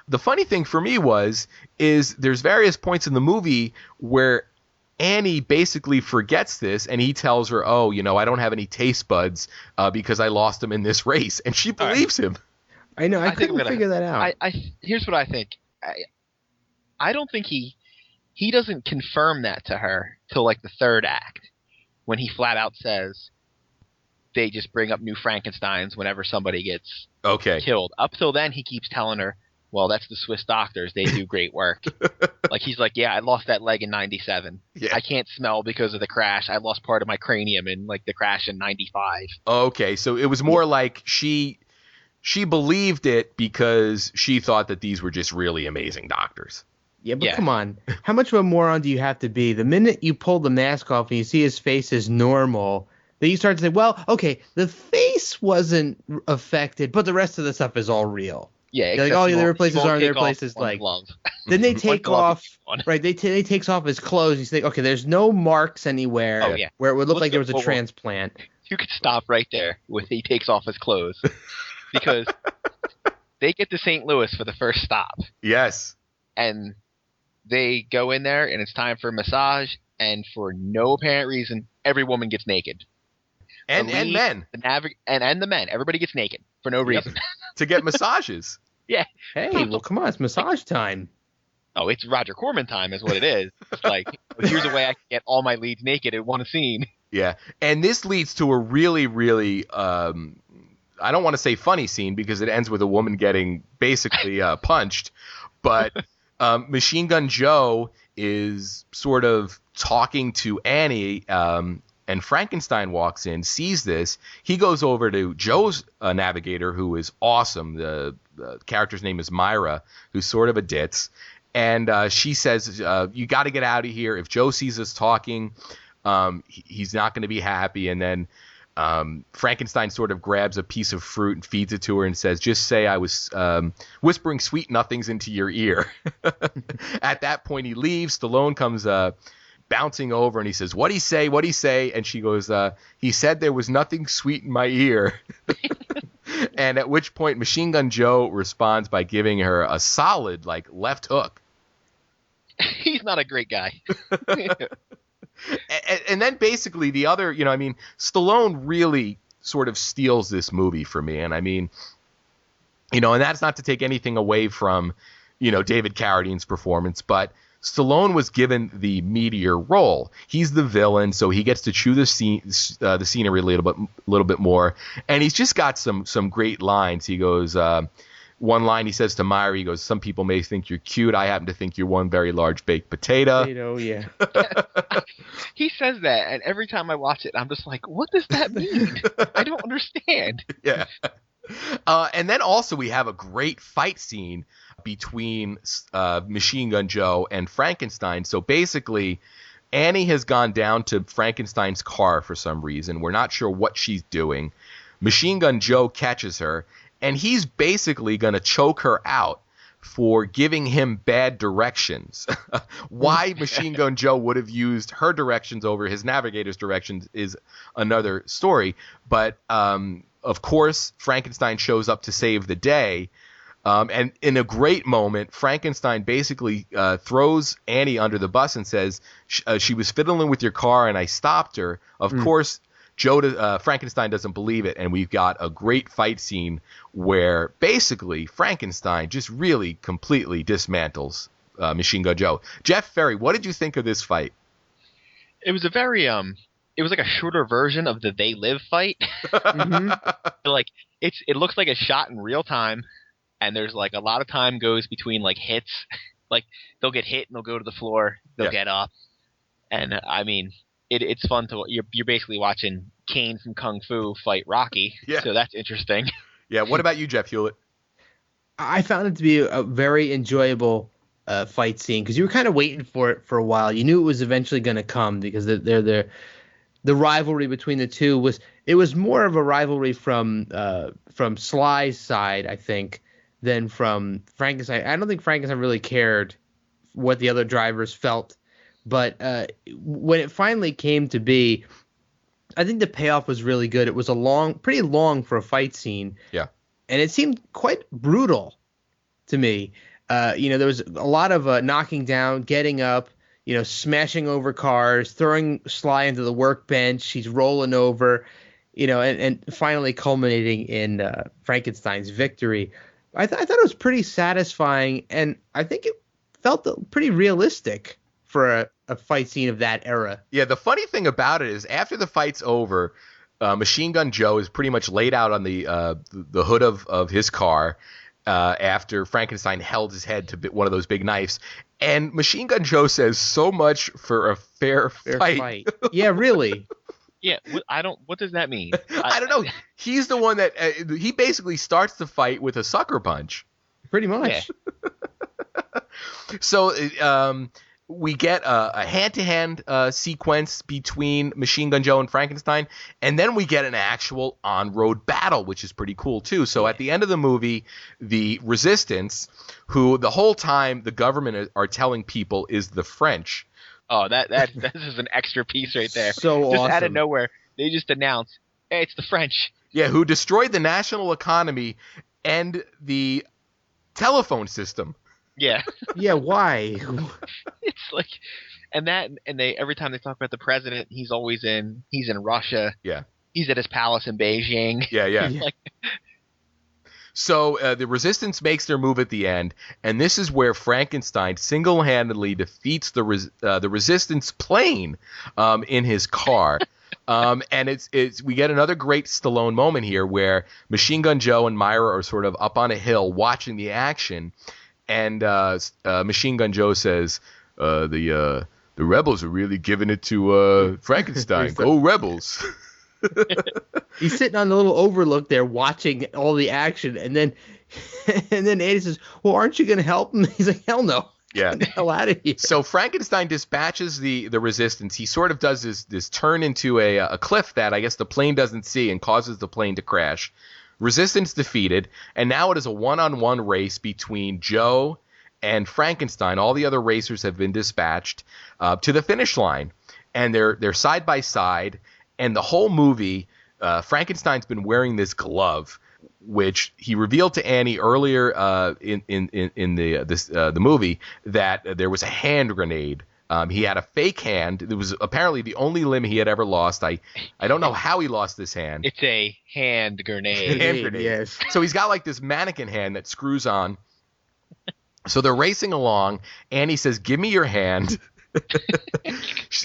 The funny thing for me is there's various points in the movie where Annie basically forgets this, and he tells her, "Oh, I don't have any taste buds because I lost them in this race," and she believes him. I know. I couldn't figure that out. Here's what I think. I don't think he doesn't confirm that to her till like the third act, when he flat out says they just bring up new Frankensteins whenever somebody gets killed. Up till then, he keeps telling her, well, that's the Swiss doctors. They do great work. Like, he's like, yeah, I lost that leg in 97. Yeah. I can't smell because of the crash. I lost part of my cranium in, like, the crash in 95. Okay, so it was more like she believed it because she thought that these were just really amazing doctors. Yeah, but come on. How much of a moron do you have to be? The minute you pull the mask off and you see his face is normal, then you start to say, well, okay, the face wasn't affected, but the rest of the stuff is all real. Yeah, like, oh, there are places are, there are places like. Glove. Then they take off, right? They takes off his clothes. You think, okay, there's no marks anywhere where it would look like there was a transplant. You could stop right there with he takes off his clothes, because they get to St. Louis for the first stop. Yes. And they go in there, and it's time for a massage, and for no apparent reason, every woman gets naked. And men. And the men. Everybody gets naked for no reason. To get massages. Yeah. Hey, well, come on. It's massage time. Oh, it's Roger Corman time is what it is. It's like, here's a way I can get all my leads naked in one scene. Yeah. And this leads to a really, really, I don't want to say funny scene because it ends with a woman getting basically punched, but Machine Gun Joe is sort of talking to Annie, and Frankenstein walks in, sees this. He goes over to Joe's navigator, who is awesome. The character's name is Myra, who's sort of a ditz. And she says, you got to get out of here. If Joe sees us talking, he's not going to be happy. And then Frankenstein sort of grabs a piece of fruit and feeds it to her and says, just say I was whispering sweet nothings into your ear. At that point, he leaves. Stallone comes bouncing over and he says, what'd he say? What'd he say? And she goes, he said there was nothing sweet in my ear. And at which point Machine Gun Joe responds by giving her a solid, like, left hook. He's not a great guy. And then basically the other, Stallone really sort of steals this movie for me. And I mean, and that's not to take anything away from, David Carradine's performance, but Stallone was given the meatier role. He's the villain, so he gets to chew the scenery a little bit more. And he's just got some great lines. He goes, one line he says to Myra, he goes, some people may think you're cute. I happen to think you're one very large baked potato. Yeah. He says that, and every time I watch it, I'm just like, what does that mean? I don't understand. Yeah. And then also we have a great fight scene between Machine Gun Joe and Frankenstein. So basically, Annie has gone down to Frankenstein's car for some reason. We're not sure what she's doing. Machine Gun Joe catches her, and he's basically going to choke her out for giving him bad directions. Why Machine Gun Joe would have used her directions over his navigator's directions is another story. But, of course, Frankenstein shows up to save the day. And in a great moment, Frankenstein basically throws Annie under the bus and says, she was fiddling with your car and I stopped her. Of course, Frankenstein doesn't believe it, and we've got a great fight scene where basically Frankenstein just really completely dismantles Machine Gun Joe. Jeff Ferry, what did you think of this fight? It was a very it was like a shorter version of the They Live fight. Like it looks like it's shot in real time, and there's like a lot of time goes between like hits. Like they'll get hit and they'll go to the floor, they'll get up, and I mean. It's fun to you're basically watching Kane from Kung Fu fight Rocky, so that's interesting. Yeah, what about you, Jeff Hewlett? I found it to be a very enjoyable fight scene because you were kind of waiting for it for a while. You knew it was eventually going to come because the rivalry between the two was more of a rivalry from Sly's side, I think, than from Frankenstein. I don't think Frankenstein really cared what the other drivers felt. But when it finally came to be, I think the payoff was really good. It was pretty long for a fight scene. Yeah. And it seemed quite brutal to me. There was a lot of knocking down, getting up, smashing over cars, throwing Sly into the workbench. He's rolling over, and finally culminating in Frankenstein's victory. I thought it was pretty satisfying, and I think it felt pretty realistic for a fight scene of that era. Yeah, the funny thing about it is after the fight's over, Machine Gun Joe is pretty much laid out on the hood of his car after Frankenstein held his head to one of those big knives. And Machine Gun Joe says, so much for a fair fight. Yeah, really. Yeah, what does that mean? I don't know. He's the one that he basically starts the fight with a sucker punch. Pretty much. Yeah. So, we get a hand-to-hand sequence between Machine Gun Joe and Frankenstein, and then we get an actual on-road battle, which is pretty cool, too. So at the end of the movie, the Resistance, who the whole time the government are telling people is the French. Oh, that is an extra piece right there. So just awesome. Out of nowhere, they just announce, hey, it's the French. Yeah, who destroyed the national economy and the telephone system. Yeah. Yeah, why? It's like, and they every time they talk about the president, he's in Russia. Yeah. He's at his palace in Beijing. Yeah. Like, so the Resistance makes their move at the end, and this is where Frankenstein single-handedly defeats the Resistance plane in his car. And it's we get another great Stallone moment here where Machine Gun Joe and Myra are sort of up on a hill watching the action, and Machine Gun Joe says, "The rebels are really giving it to Frankenstein. Go Rebels!" He's sitting on the little overlook there watching all the action, and then Andy says, "Well, aren't you going to help him?" He's like, "Hell no." Yeah. Get the hell out of here. So Frankenstein dispatches the resistance. He sort of does this turn into a cliff that I guess the plane doesn't see and causes the plane to crash. Resistance defeated, and now it is a one-on-one race between Joe and Frankenstein. All the other racers have been dispatched to the finish line, and they're side by side. And the whole movie, Frankenstein's been wearing this glove, which he revealed to Annie earlier in the movie that there was a hand grenade. He had a fake hand. It was apparently the only limb he had ever lost. I don't know how he lost this hand. It's a hand grenade. Hand grenade. Yes. So he's got like this mannequin hand that screws on. So they're racing along. Annie says, "Give me your hand."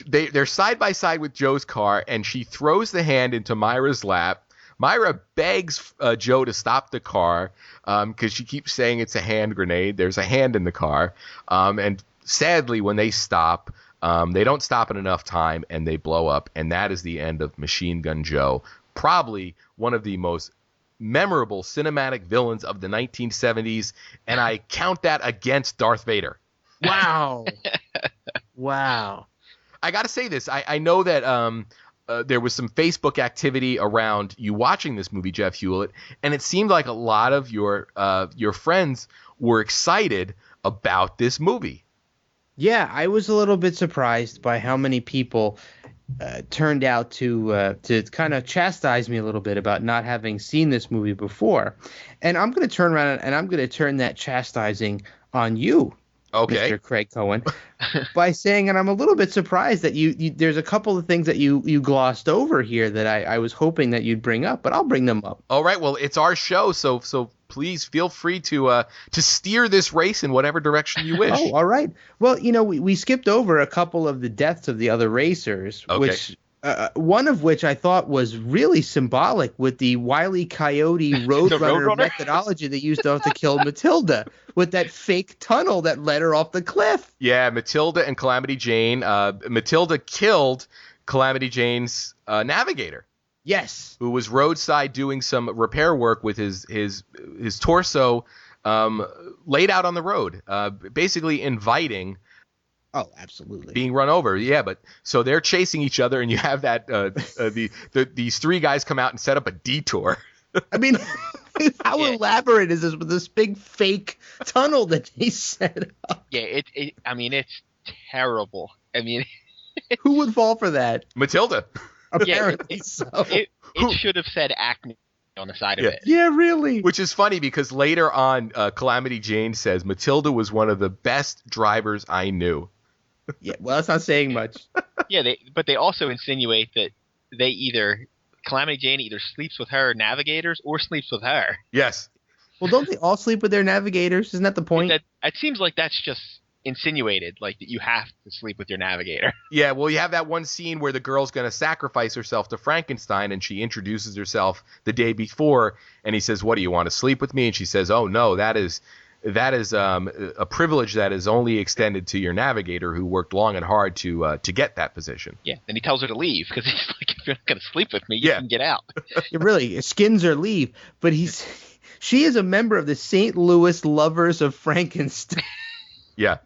They're side by side with Joe's car, and she throws the hand into Myra's lap. Myra begs Joe to stop the car because she keeps saying it's a hand grenade. There's a hand in the car. And sadly, when they stop, they don't stop in enough time, and they blow up. And that is the end of Machine Gun Joe. Probably one of the most memorable cinematic villains of the 1970s, and I count that against Darth Vader. Wow. Wow. I got to say this. I know that there was some Facebook activity around you watching this movie, Jeff Hewlett, and it seemed like a lot of your friends were excited about this movie. Yeah, I was a little bit surprised by how many people turned out to kind of chastise me a little bit about not having seen this movie before. And I'm going to turn around and I'm going to turn that chastising on you. Okay. Mr. Craig Cohen, by saying, and I'm a little bit surprised that you there's a couple of things that you glossed over here that I was hoping that you'd bring up, but I'll bring them up. All right. Well, it's our show, so please feel free to steer this race in whatever direction you wish. Oh, all right. Well, we skipped over a couple of the deaths of the other racers, Okay. which one of which I thought was really symbolic with the Wile E. Coyote Roadrunner methodology they used to kill Matilda with that fake tunnel that led her off the cliff. Yeah, Matilda and Calamity Jane. Matilda killed Calamity Jane's navigator, Yes. who was roadside doing some repair work with his torso laid out on the road, basically inviting Oh, absolutely. being run over. Yeah, but so they're chasing each other, and you have that these three guys come out and set up a detour. I mean, how elaborate is this with this big fake tunnel that they set up? Yeah, I mean, it's terrible. I mean, Who would fall for that? Matilda. Apparently so. it should have said acne on the side of Yeah. it. Yeah, really. Which is funny because later on, Calamity Jane says, Matilda was one of the best drivers I knew. Yeah, well, that's not saying much. Yeah, but they also insinuate that Calamity Jane either sleeps with her navigators or sleeps with her. Yes. Well, don't they all sleep with their navigators? Isn't that the point? It seems like that's just insinuated, like that you have to sleep with your navigator. Yeah, well, you have that one scene where the girl's going to sacrifice herself to Frankenstein, and she introduces herself the day before, and he says, "What, do you want to sleep with me?" And she says, "Oh, no, that is a privilege that is only extended to your navigator who worked long and hard to get that position." Yeah, and he tells her to leave because he's like, if you're not going to sleep with me, you Yeah. can get out. Yeah, really, skins or leave. But she is a member of the St. Louis Lovers of Frankenstein. Yeah.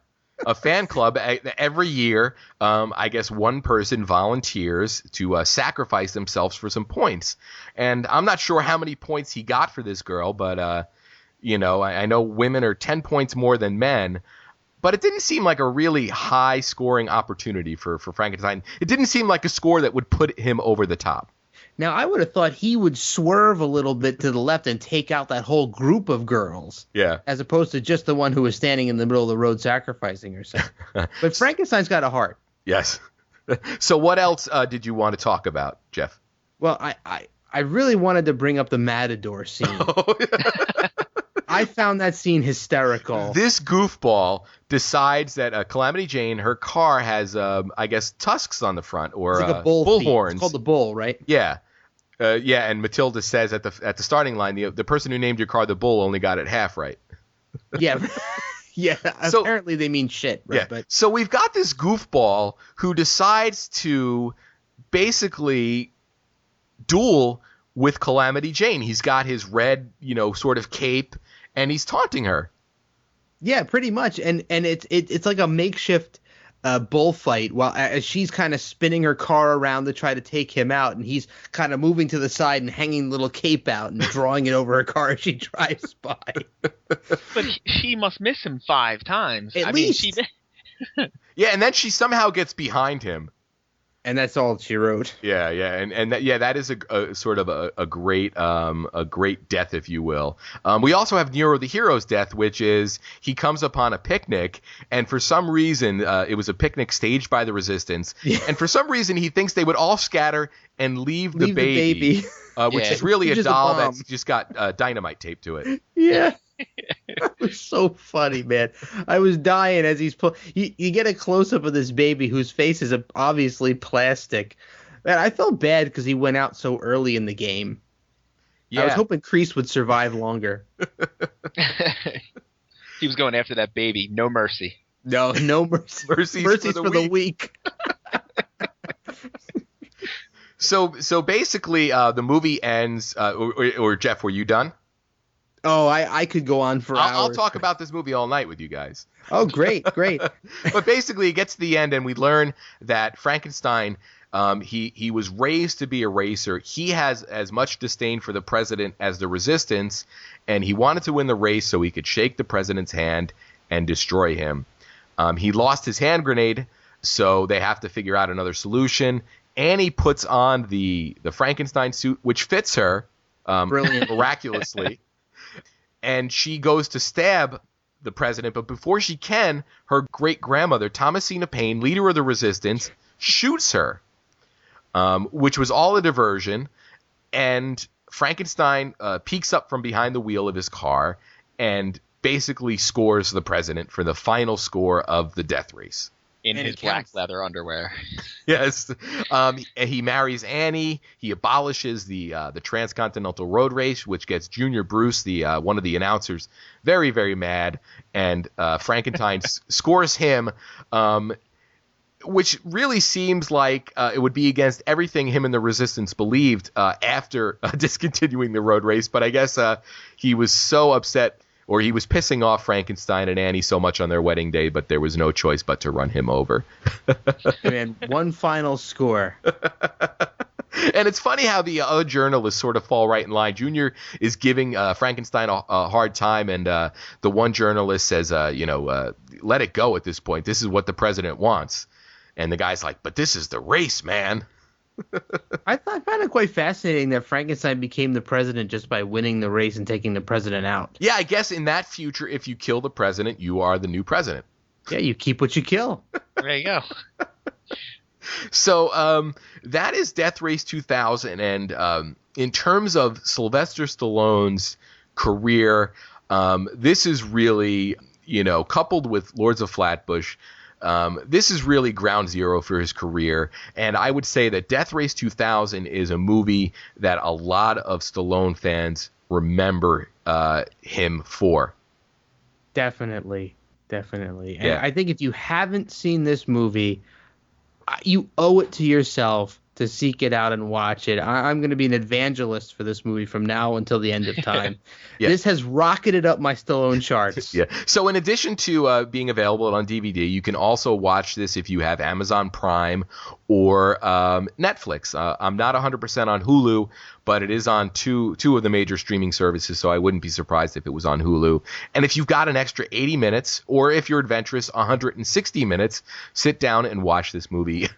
A fan club. Every year, I guess one person volunteers to sacrifice themselves for some points. And I'm not sure how many points he got for this girl, but, I know women are 10 points more than men. But it didn't seem like a really high-scoring opportunity for Frankenstein. It didn't seem like a score that would put him over the top. Now, I would have thought he would swerve a little bit to the left and take out that whole group of girls. Yeah. As opposed to just the one who was standing in the middle of the road sacrificing herself. But Frankenstein's got a heart. Yes. So what else did you want to talk about, Jeff? Well, I really wanted to bring up the Matador scene. I found that scene hysterical. This goofball decides that Calamity Jane, her car has, I guess, tusks on the front, or It's like a bull feet. horns. It's called the bull, right? Yeah. Yeah, and Matilda says at the starting line, the person who named your car the bull only got it half right. Yeah. Yeah, So- apparently they mean shit, right? Yeah. But So we've got this goofball who decides to basically duel with Calamity Jane. He's got his red, sort of cape, and he's taunting her. yeah, pretty much. And it's like a makeshift bullfight while as she's kind of spinning her car around to try to take him out, and he's kind of moving to the side and hanging the little cape out and drawing it over her car as she drives by. But she must miss him 5 times. At I least. mean, Yeah, and then she somehow gets behind him. And that's all she wrote. Yeah, and that is a sort of a great death, if you will. We also have Nero the Hero's death, which is he comes upon a picnic, and for some reason it was a picnic staged by the Resistance, and for some reason he thinks they would all scatter and leave the baby. Which Yeah. is really a Just a doll bomb. that's just got dynamite taped to it. Yeah. That was so funny, man. I was dying as he's you get a close up of this baby whose face is obviously plastic. Man, I felt bad because he went out so early in the game. Yeah, I was hoping Kreese would survive longer. he was going after that baby. No mercy. No mercy. Mercies for the weak. So basically, the movie ends. Or Jeff, were you done? Oh, I could go on for hours. I'll talk about this movie all night with you guys. Oh, great. But basically, it gets to the end, and we learn that Frankenstein, he was raised to be a racer. He has as much disdain for the president as the Resistance, and he wanted to win the race so he could shake the president's hand and destroy him. He lost his hand grenade, so they have to figure out another solution. Annie puts on the Frankenstein suit, which fits her Brilliant. miraculously. And she goes to stab the president, but before she can, her great-grandmother, Thomasina Paine, leader of the Resistance, shoots her, which was all a diversion. And Frankenstein peeks up from behind the wheel of his car and basically scores the president for the final score of the death race. In And his it black counts. leather underwear. Yes. And he marries Annie. He abolishes the Transcontinental Road Race, which gets Junior Bruce, the one of the announcers, very, very mad. And Frankenstein scores him, which really seems like it would be against everything him and the Resistance believed after discontinuing the road race. But I guess he was so upset, or he was pissing off Frankenstein and Annie so much on their wedding day, but there was no choice but to run him over. Man, one final score. And it's funny how the other journalists sort of fall right in line. Junior is giving Frankenstein a hard time, and the one journalist says, let it go at this point. This is what the president wants. And the guy's like, but this is the race, man. I found it quite fascinating that Frankenstein became the president just by winning the race and taking the president out. Yeah, I guess in that future, if you kill the president, you are the new president. Yeah, you keep what you kill. There you go. So that is Death Race 2000. And in terms of Sylvester Stallone's career, this is really, coupled with Lords of Flatbush, this is really ground zero for his career. And I would say that Death Race 2000 is a movie that a lot of Stallone fans remember him for. Definitely. And Yeah. I think if you haven't seen this movie, you owe it to yourself to seek it out and watch it. I'm going to be an evangelist for this movie from now until the end of time. Yeah. This has rocketed up my Stallone charts. Yeah. So in addition to being available on DVD, you can also watch this if you have Amazon Prime or Netflix. I'm not 100% on Hulu, but it is on two of the major streaming services, so I wouldn't be surprised if it was on Hulu. And if you've got an extra 80 minutes, or if you're adventurous, 160 minutes, sit down and watch this movie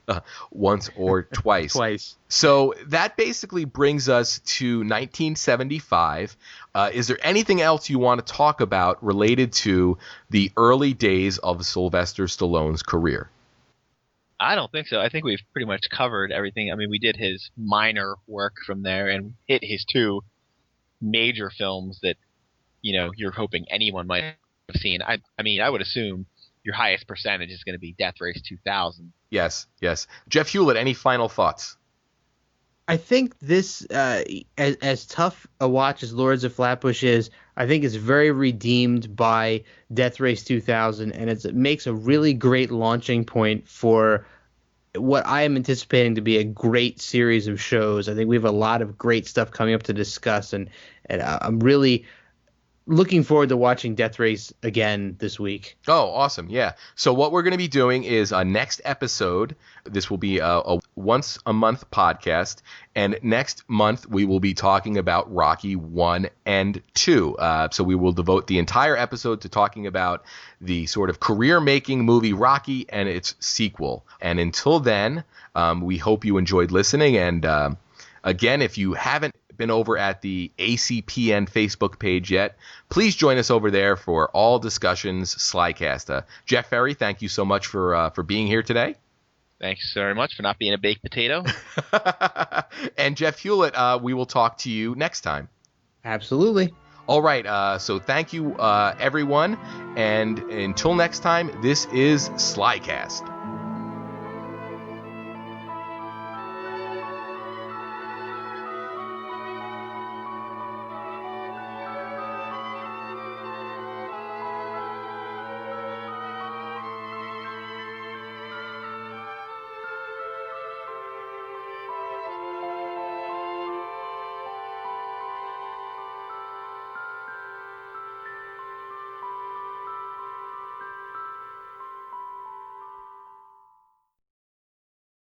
once or twice. So that basically brings us to 1975. Is there anything else you want to talk about related to the early days of Sylvester Stallone's career? I don't think so. I think we've pretty much covered everything. I mean, we did his minor work from there and hit his 2 major films that you're hoping anyone might have seen. I mean, I would assume your highest percentage is going to be Death Race 2000. Yes. Jeff Hewlett, any final thoughts? I think this, as tough a watch as Lords of Flatbush is, I think it's very redeemed by Death Race 2000, and it makes a really great launching point for what I am anticipating to be a great series of shows. I think we have a lot of great stuff coming up to discuss, and I'm really looking forward to watching Death Race again this week. Oh, awesome. Yeah. So what we're going to be doing is next episode, this will be a once a month podcast. And next month, we will be talking about Rocky 1 and 2. So we will devote the entire episode to talking about the sort of career-making movie Rocky and its sequel. And until then, we hope you enjoyed listening. And again, if you haven't been over at the ACPN Facebook page yet, please join us over there for all discussions SlyCast. Jeff Ferry, thank you so much for being here today. Thanks very much for not being a baked potato. And Jeff Hewlett, we will talk to you next time. Absolutely. All right, so thank you, everyone. And until next time, this is SlyCast.